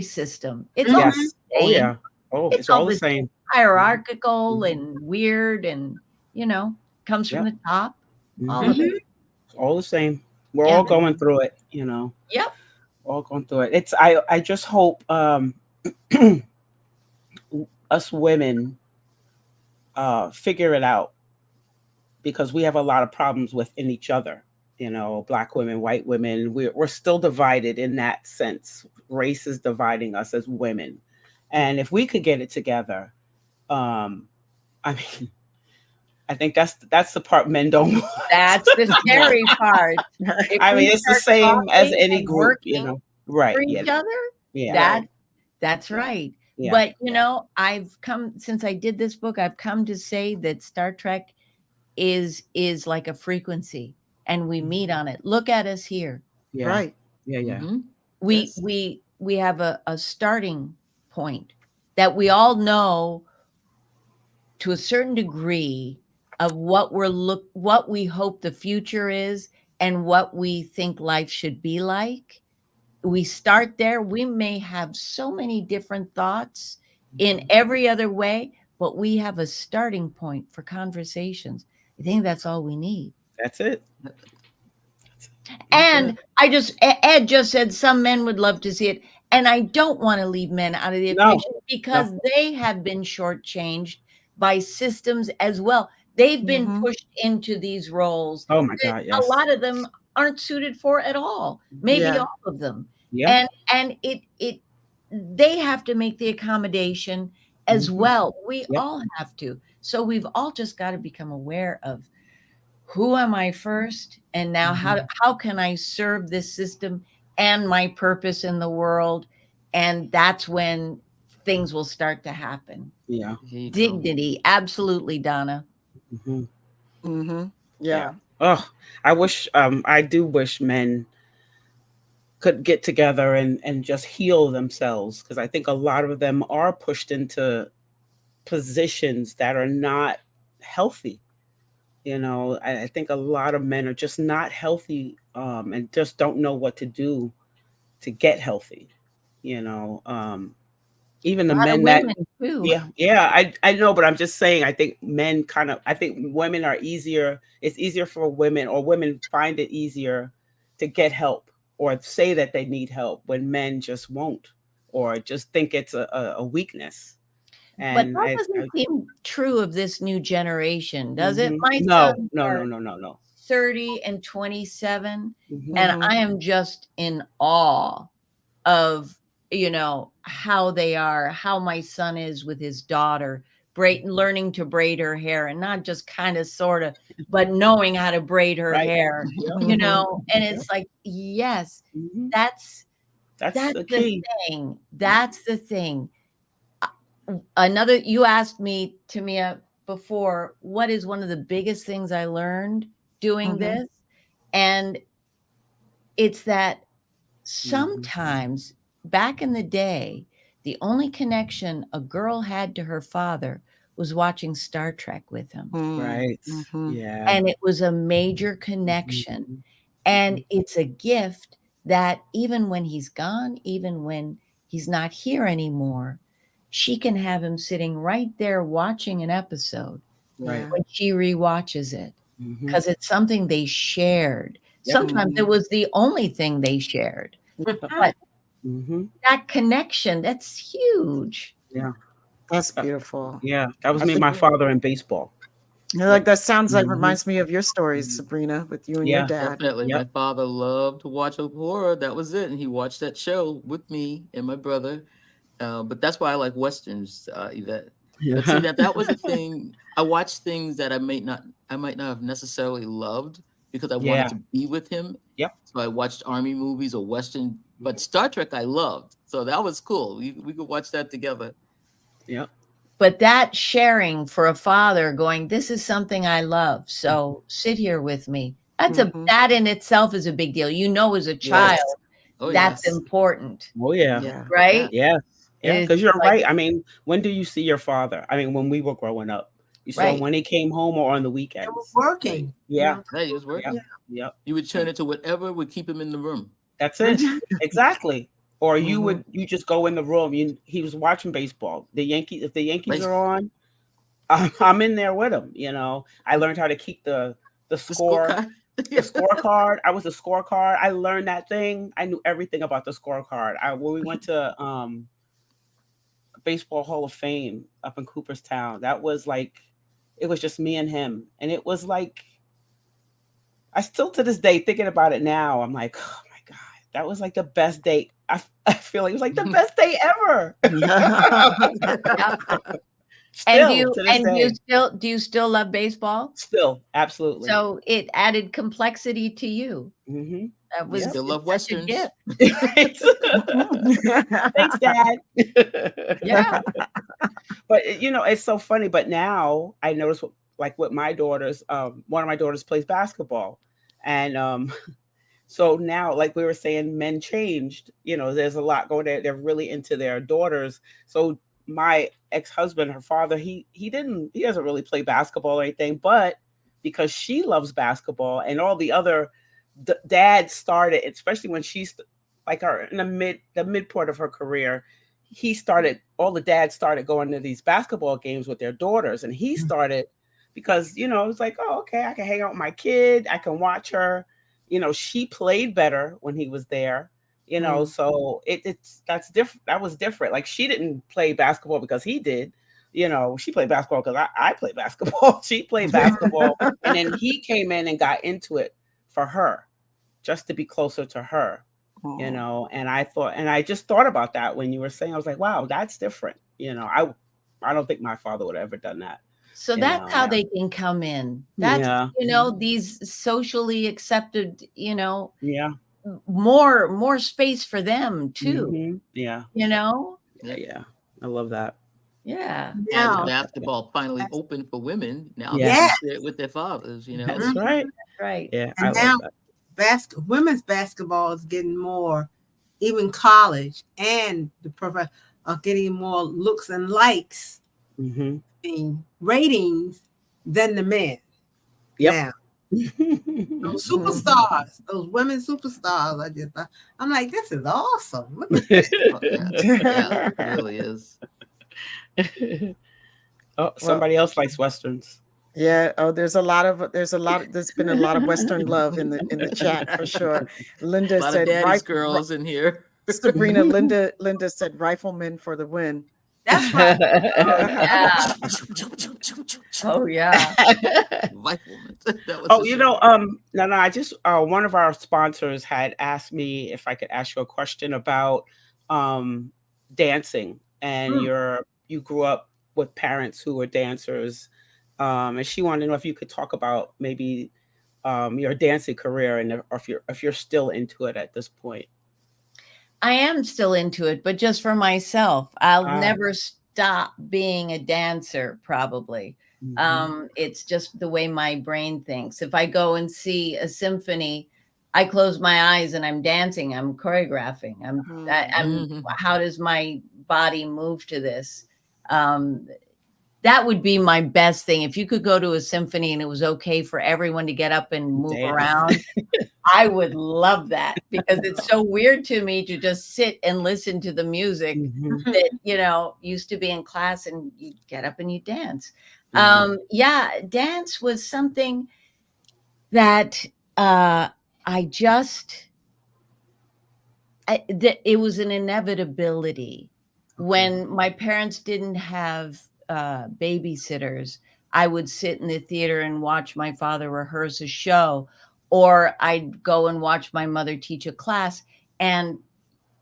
[SPEAKER 5] system. It's all
[SPEAKER 4] yes.
[SPEAKER 5] the
[SPEAKER 4] Oh
[SPEAKER 5] same.
[SPEAKER 4] yeah. Oh,
[SPEAKER 5] It's
[SPEAKER 4] it's
[SPEAKER 5] all
[SPEAKER 4] all the
[SPEAKER 5] the
[SPEAKER 4] same.
[SPEAKER 5] hierarchical
[SPEAKER 4] Mhm.
[SPEAKER 5] and weird, and comes from
[SPEAKER 4] Yep.
[SPEAKER 5] the top. All
[SPEAKER 4] Mhm.
[SPEAKER 5] of it.
[SPEAKER 4] It's all the same. We're
[SPEAKER 5] Yeah.
[SPEAKER 4] all going through it,
[SPEAKER 5] Yep.
[SPEAKER 4] all going through it. I just hope us women figure it out, because we have a lot of problems within each other. Black women, white women, we're still divided in that sense. Race is dividing us as women. And if we could get it together, I mean, I think that's the part men don't want.
[SPEAKER 5] That's the scary part. If
[SPEAKER 4] I
[SPEAKER 5] we
[SPEAKER 4] mean, it's the
[SPEAKER 5] start
[SPEAKER 4] same as
[SPEAKER 5] talking
[SPEAKER 4] any
[SPEAKER 5] and
[SPEAKER 4] group,
[SPEAKER 5] working
[SPEAKER 4] Right.
[SPEAKER 5] for
[SPEAKER 4] Yeah.
[SPEAKER 5] each other,
[SPEAKER 4] Yeah.
[SPEAKER 2] Right.
[SPEAKER 5] that's right.
[SPEAKER 4] Yeah.
[SPEAKER 5] But since I did this book, I've come to say that Star Trek is like a frequency, and we meet on it. Look at us here.
[SPEAKER 4] Yeah.
[SPEAKER 2] Right.
[SPEAKER 4] Yeah. Yeah.
[SPEAKER 3] Mhm.
[SPEAKER 5] We
[SPEAKER 2] Yes.
[SPEAKER 5] we have a starting point that we all know to a certain degree of what we hope the future is and what we think life should be like. we start there. We may have so many different thoughts in every other way, but we have a starting point for conversations. I think that's all we need.
[SPEAKER 4] That's it.
[SPEAKER 5] And Ed just said some men would love to see it. And I don't want to leave men out of the equation because they have been shortchanged by systems as well. They've been pushed into these roles.
[SPEAKER 4] Oh my God, yes.
[SPEAKER 5] A lot of them aren't suited for at all. Maybe all of them. Yeah. And they have to make the accommodation as well. We all have to. So we've all just got to become aware of who am I first? And now how can I serve this system and my purpose in the world? And that's when things will start to happen.
[SPEAKER 4] Yeah.
[SPEAKER 5] Dignity. Absolutely, Donna.
[SPEAKER 2] Yeah.
[SPEAKER 4] Oh, I do wish men could get together and just heal themselves, because I think a lot of them are pushed into positions that are not healthy. You know, I think a lot of men are just not healthy, and just don't know what to do to get healthy. You know, even the men that, I know, but I'm just saying, I think I think women are easier. It's easier for women, or women find it easier to get help or say that they need help, when men just won't, or just think it's a weakness.
[SPEAKER 5] And but that doesn't seem true of this new generation, does it? My
[SPEAKER 4] No.
[SPEAKER 5] 30 and 27, and I am just in awe of, you know, how they are, how my son is with his daughter, learning to braid her hair, and not just kind of sort of, but knowing how to braid her hair, you know. And it's like, yes, that's the thing. That's the thing. You asked me, Tamia, before, what is one of the biggest things I learned doing this? And it's that sometimes back in the day, the only connection a girl had to her father was watching Star Trek with him.
[SPEAKER 4] Right. Yeah.
[SPEAKER 5] And it was a major connection. And it's a gift that even when he's gone, even when he's not here anymore, she can have him sitting right there watching an episode when she rewatches it, because it's something they shared. Sometimes it was the only thing they shared. But that connection, that's huge.
[SPEAKER 2] Yeah. That's beautiful.
[SPEAKER 4] Yeah. That was me and my father in baseball.
[SPEAKER 2] Like, that sounds like reminds me of your stories, Sabrina, with you and your dad.
[SPEAKER 3] Definitely. My father loved to watch horror. That was it. And he watched that show with me and my brother. But that's why I like Westerns, Yvette. But see, that was a thing. I watched things that I might not have necessarily loved because I wanted to be with him.
[SPEAKER 4] Yep.
[SPEAKER 3] So I watched Army movies or Western, but Star Trek I loved. So that was cool. We could watch that together.
[SPEAKER 4] Yep.
[SPEAKER 5] But that sharing for a father going, this is something I love, so sit here with me. That in itself is a big deal. You know, as a child, that's important.
[SPEAKER 4] Oh, yeah.
[SPEAKER 5] Right?
[SPEAKER 4] Yeah. Yeah, because you're right. I mean, when do you see your father? I mean, when we were growing up, you saw when he came home or on the weekends.
[SPEAKER 6] He was working.
[SPEAKER 4] Yeah.
[SPEAKER 3] He was working.
[SPEAKER 4] Yeah.
[SPEAKER 3] You would turn it to whatever would keep him in the room.
[SPEAKER 4] That's it. Exactly. Or you just go in the room. He was watching baseball. If the Yankees are on, I'm in there with him. You know, I learned how to keep the score. The scorecard. I was a scorecard. I learned that thing. I knew everything about the scorecard. When we went to Baseball Hall of Fame up in Cooperstown, that was like, it was just me and him. And it was like, I still to this day, thinking about it now, I'm like, oh my God, that was like the best day. I feel like it was like the best day ever.
[SPEAKER 5] Do you still love baseball?
[SPEAKER 4] Still, absolutely.
[SPEAKER 5] So it added complexity to you. That was
[SPEAKER 3] still love Westerns.
[SPEAKER 4] Thanks, Dad.
[SPEAKER 5] Yeah.
[SPEAKER 4] But you know, it's so funny. But now I notice, like with my daughters, one of my daughters plays basketball, and so now, like we were saying, men changed. You know, there's a lot going there. They're really into their daughters. So my ex-husband, her father, he doesn't really play basketball or anything, but because she loves basketball and all the other dads started, especially when she like her in the mid part of her career, all the dads started going to these basketball games with their daughters, and he started because, you know, it's like, oh, okay, I can hang out with my kid, I can watch her. You know, she played better when he was there, you know, so that's different. That was different. Like, she didn't play basketball because he did. You know, she played basketball because I played basketball. She played basketball, and then he came in and got into it for her, just to be closer to her. You know, and I just thought about that when you were saying, I was like, wow, that's different. You know, I don't think my father would have ever done that.
[SPEAKER 5] So that's how they can come in. That's, you know, these socially accepted, you know, more space for them too.
[SPEAKER 4] Yeah.
[SPEAKER 5] You know?
[SPEAKER 4] Yeah. I love that.
[SPEAKER 5] Yeah.
[SPEAKER 3] As basketball finally opened for women, now they
[SPEAKER 6] Yes.
[SPEAKER 3] can share it with their fathers, you know.
[SPEAKER 4] That's right.
[SPEAKER 5] Right.
[SPEAKER 4] Yeah.
[SPEAKER 6] And
[SPEAKER 4] I
[SPEAKER 6] now
[SPEAKER 4] love that.
[SPEAKER 6] women's basketball is getting more, even college and the are getting more looks and likes and ratings than the men.
[SPEAKER 4] Yep.
[SPEAKER 6] Now, those superstars, those women superstars, I'm like, this is awesome. Look at this.
[SPEAKER 3] Yeah, it really is.
[SPEAKER 4] Oh, somebody else likes Westerns.
[SPEAKER 2] Yeah. Oh, there's been a lot of Western love in the chat for sure. Linda
[SPEAKER 3] A lot
[SPEAKER 2] said,
[SPEAKER 3] of daddy's girls in here.
[SPEAKER 2] Sabrina, Linda said, riflemen for the win.
[SPEAKER 6] That's right.
[SPEAKER 5] Oh yeah.
[SPEAKER 3] Riflemen.
[SPEAKER 4] Oh, you know, no, I just one of our sponsors had asked me if I could ask you a question about dancing, and you grew up with parents who were dancers, and she wanted to know if you could talk about maybe your dancing career and if you're still into it at this point.
[SPEAKER 5] I am still into it, but just for myself. I'll never stop being a dancer, probably. It's just the way my brain thinks. If I go and see a symphony, I close my eyes and I'm dancing, I'm choreographing. How does my body move to this? That would be my best thing. If you could go to a symphony and it was okay for everyone to get up and move around, I would love that, because it's so weird to me to just sit and listen to the music that, you know, used to be in class and you get up and you dance. Yeah, dance was something that it was an inevitability. When my parents didn't have babysitters, I would sit in the theater and watch my father rehearse a show, or I'd go and watch my mother teach a class. And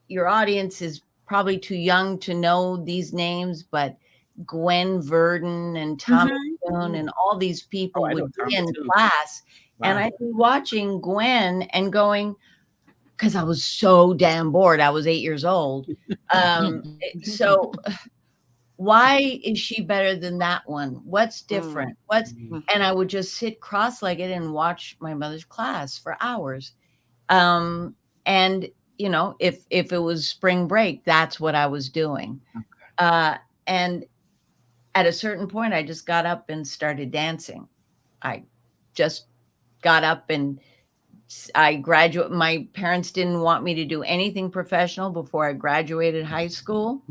[SPEAKER 5] your audience is probably too young to know these names, but Gwen Verdon and Thomas Kuhn and all these people would be in class. Wow. And I'd be watching Gwen and going, because I was so damn bored. I was 8 years old. So why is she better than that one? What's different? And I would just sit cross-legged and watch my mother's class for hours. And you know, if it was spring break, that's what I was doing. And at a certain point, I just got up and started dancing. I just got up and I graduated. My parents didn't want me to do anything professional before I graduated high school.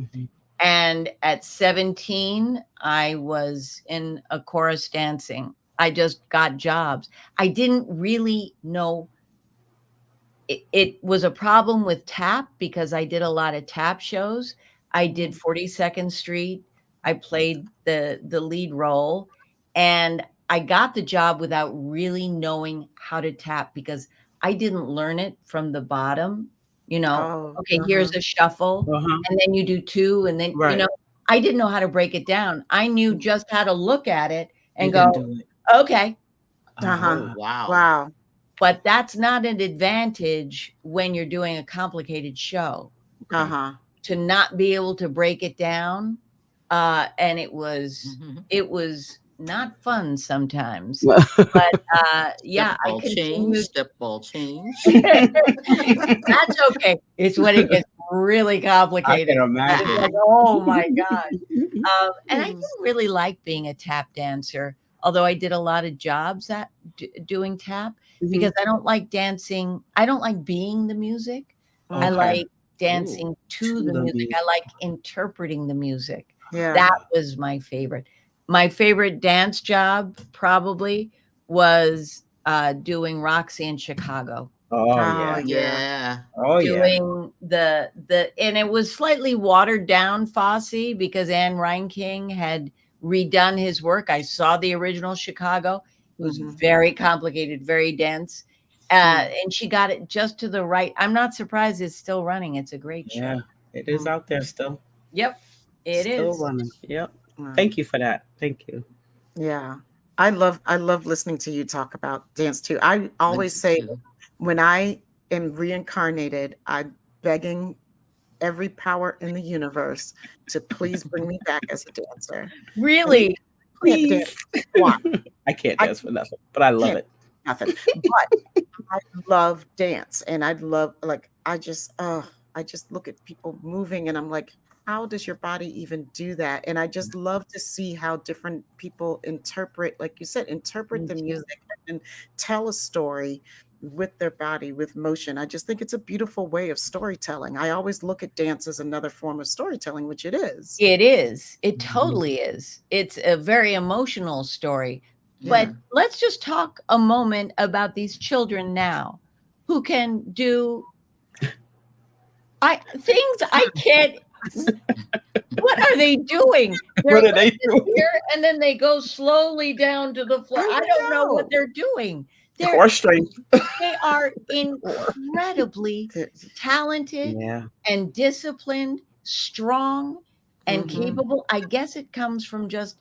[SPEAKER 5] And at 17, I was in a chorus dancing. I just got jobs. I didn't really know. It was a problem with tap because I did a lot of tap shows. I did 42nd Street. I played the lead role, and I got the job without really knowing how to tap because I didn't learn it from the bottom. You know, here's a shuffle, and then you do two, and then, you know, I didn't know how to break it down. I knew just how to look at it and go, okay.
[SPEAKER 2] Wow.
[SPEAKER 5] But that's not an advantage when you're doing a complicated show. To not be able to break it down. And it was not fun sometimes. But yeah, I continued.
[SPEAKER 3] Step ball change.
[SPEAKER 5] That's okay. It's when it gets really complicated.
[SPEAKER 4] I can imagine.
[SPEAKER 5] It's like, oh my God. And I didn't really like being a tap dancer, although I did a lot of jobs doing tap, because I don't like dancing. I don't like being the music. I
[SPEAKER 3] Okay.
[SPEAKER 5] like dancing to the
[SPEAKER 4] the
[SPEAKER 5] music.
[SPEAKER 4] music.
[SPEAKER 5] I like interpreting the music.
[SPEAKER 2] Yeah.
[SPEAKER 5] That was my favorite. My favorite dance job probably was doing Roxy in Chicago.
[SPEAKER 4] Oh
[SPEAKER 2] Oh,
[SPEAKER 4] yeah.
[SPEAKER 3] Yeah.
[SPEAKER 4] Oh yeah.
[SPEAKER 5] Doing the and it was slightly watered down Fosse because Anne Reinking had redone his work. I saw the original Chicago. It was
[SPEAKER 2] Mhm.
[SPEAKER 5] very complicated, very dense. And she got it just to the right. I'm not surprised it's still running. It's a great show.
[SPEAKER 4] Yeah. It is out there still.
[SPEAKER 5] Yep, it
[SPEAKER 4] Still
[SPEAKER 5] is.
[SPEAKER 4] running. Yep.
[SPEAKER 2] Wow.
[SPEAKER 4] Thank you for that. Thank you.
[SPEAKER 2] Yeah. I love listening to you talk about dance too. I always
[SPEAKER 3] do
[SPEAKER 2] say
[SPEAKER 3] too.
[SPEAKER 2] when I am reincarnated, I'm begging every power in the universe to please bring me back as a dancer.
[SPEAKER 5] Really?
[SPEAKER 2] Can't dance
[SPEAKER 4] Please.
[SPEAKER 2] squat.
[SPEAKER 4] I can't
[SPEAKER 2] I
[SPEAKER 4] dance for nothing, but I love
[SPEAKER 2] can't
[SPEAKER 4] it.
[SPEAKER 2] nothing. But I love dance, and I love I just look at people moving, and I'm like, how does your body even do that? And I just love to see how different people interpret, like you said, interpret
[SPEAKER 5] Me
[SPEAKER 2] the
[SPEAKER 5] too.
[SPEAKER 2] music and tell a story with their body, with motion. I just think it's a beautiful way of storytelling. I always look at dance as another form of storytelling, which it is.
[SPEAKER 5] It is. It
[SPEAKER 4] Mhm.
[SPEAKER 5] totally is. It's a very emotional story. But
[SPEAKER 2] Yeah.
[SPEAKER 5] let's just talk a moment about these children now who can do things I can't. What are they doing? They're
[SPEAKER 4] What are they
[SPEAKER 5] like this
[SPEAKER 4] doing?
[SPEAKER 5] here, and then they go slowly down to the floor. I don't know what
[SPEAKER 2] know.
[SPEAKER 5] they're doing. They're
[SPEAKER 4] Core strength.
[SPEAKER 5] they are incredibly
[SPEAKER 2] Th-
[SPEAKER 5] talented
[SPEAKER 4] Yeah.
[SPEAKER 5] and disciplined, strong and
[SPEAKER 2] Mhm.
[SPEAKER 5] capable. I guess it comes from just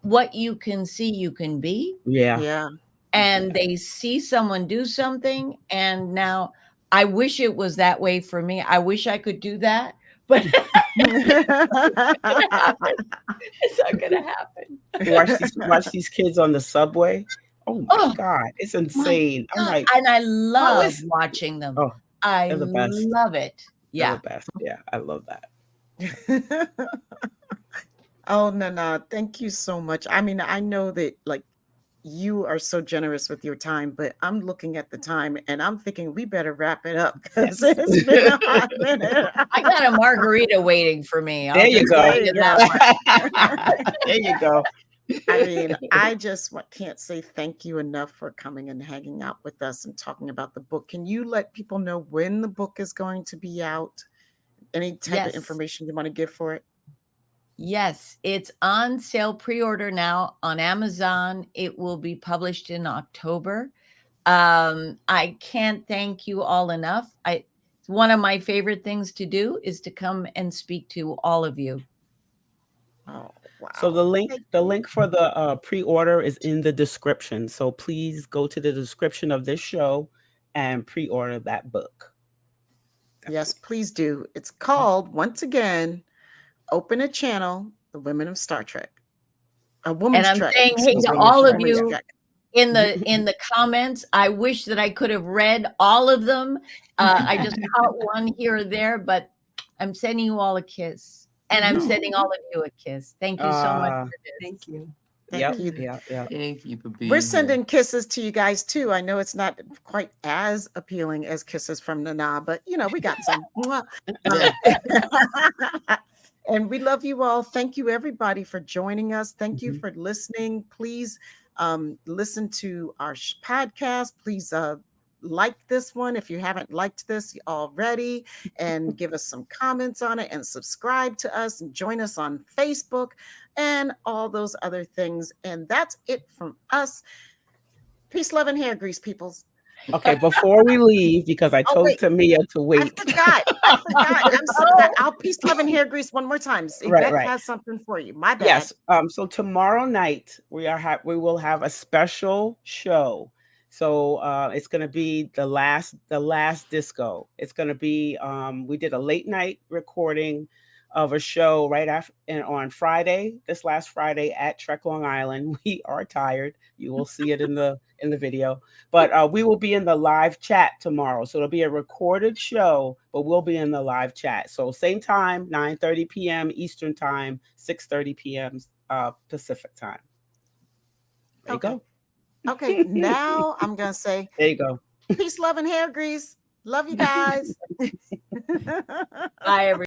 [SPEAKER 5] what you can see you can be.
[SPEAKER 4] Yeah.
[SPEAKER 2] Yeah.
[SPEAKER 5] And they see someone do something. And now I wish it was that way for me. I wish I could do that, but it's not gonna happen.
[SPEAKER 4] Watch these kids on the subway. Oh my
[SPEAKER 5] Oh
[SPEAKER 4] God. It's
[SPEAKER 5] my
[SPEAKER 4] insane. I'm
[SPEAKER 5] God.
[SPEAKER 4] like,
[SPEAKER 5] And I
[SPEAKER 2] How
[SPEAKER 5] love
[SPEAKER 2] is
[SPEAKER 5] watching them.
[SPEAKER 4] oh,
[SPEAKER 5] I
[SPEAKER 4] they're the best.
[SPEAKER 5] love it.
[SPEAKER 4] They're
[SPEAKER 5] Yeah.
[SPEAKER 4] the best. Yeah, I love that.
[SPEAKER 2] Oh, no. Thank you so much. I mean, I know that you are so generous with your time, but I'm looking at the time and I'm thinking we better wrap it up because
[SPEAKER 4] Yes.
[SPEAKER 2] it's been a hot minute.
[SPEAKER 5] I got a margarita waiting for me.
[SPEAKER 4] There
[SPEAKER 5] I'll
[SPEAKER 4] you
[SPEAKER 5] just
[SPEAKER 4] go.
[SPEAKER 5] tell you that much.
[SPEAKER 4] There you go.
[SPEAKER 2] I mean, I just can't say thank you enough for coming and hanging out with us and talking about the book. Can you let people know when the book is going to be out? Any type of
[SPEAKER 5] Yes.
[SPEAKER 2] information you want to give for it?
[SPEAKER 5] Yes, it's on sale pre-order now on Amazon. It will be published in October. I can't thank you all enough. One of my favorite things to do is to come and speak to all of you.
[SPEAKER 2] Oh,
[SPEAKER 4] So
[SPEAKER 2] wow.
[SPEAKER 4] the link for the pre-order is in the description. So please go to the description of this show and pre-order that book.
[SPEAKER 2] Yes, please do. It's called, once again, Open a Channel, The Women of Star Trek. A
[SPEAKER 5] And
[SPEAKER 2] Woman's
[SPEAKER 5] I'm
[SPEAKER 2] Trek.
[SPEAKER 5] saying, hey,
[SPEAKER 2] Excuse
[SPEAKER 5] to
[SPEAKER 2] me.
[SPEAKER 5] all of
[SPEAKER 2] Woman's
[SPEAKER 5] you
[SPEAKER 2] Trek.
[SPEAKER 5] in the comments, I wish that I could have read all of them. I just caught one here or there, but I'm sending you all a kiss. And I'm sending all of you a kiss. Thank you so much for this.
[SPEAKER 6] Thank you.
[SPEAKER 2] Thank you.
[SPEAKER 4] Yeah.
[SPEAKER 3] Thank you for being
[SPEAKER 2] We're
[SPEAKER 3] here.
[SPEAKER 2] sending kisses to you guys too. I know it's not quite as appealing as kisses from Nana, but we got some. Mwah. And we love you all. Thank you, everybody, for joining us. Thank you for listening. Please listen to our podcast. Please like this one if you haven't liked this already, and give us some comments on it, and subscribe to us, and join us on Facebook and all those other things. And that's it from us. Peace, love, and hair grease, peoples.
[SPEAKER 4] Okay, before we leave, because I told
[SPEAKER 2] wait.
[SPEAKER 4] Tamia to
[SPEAKER 2] I
[SPEAKER 4] wait.
[SPEAKER 2] forgot. I'm sorry. I'll peace, love, and hair grease one more time. Yvette
[SPEAKER 4] Right.
[SPEAKER 2] has something for you. My bad.
[SPEAKER 4] Yes. So tomorrow night we will have a special show. So it's going to be the last disco. It's going to be we did a late night recording of a show right after and on Friday, this last Friday at Trek Long Island. We are tired. You will see it in the video, but we will be in the live chat tomorrow. So it'll be a recorded show, but we'll be in the live chat. So same time, 9:30 p.m. Eastern time, 6:30 p.m. Pacific time. There you go.
[SPEAKER 2] Okay. Now I'm gonna say
[SPEAKER 4] There you go.
[SPEAKER 2] peace, love, and hair grease. Love you guys.
[SPEAKER 5] Bye, everyone.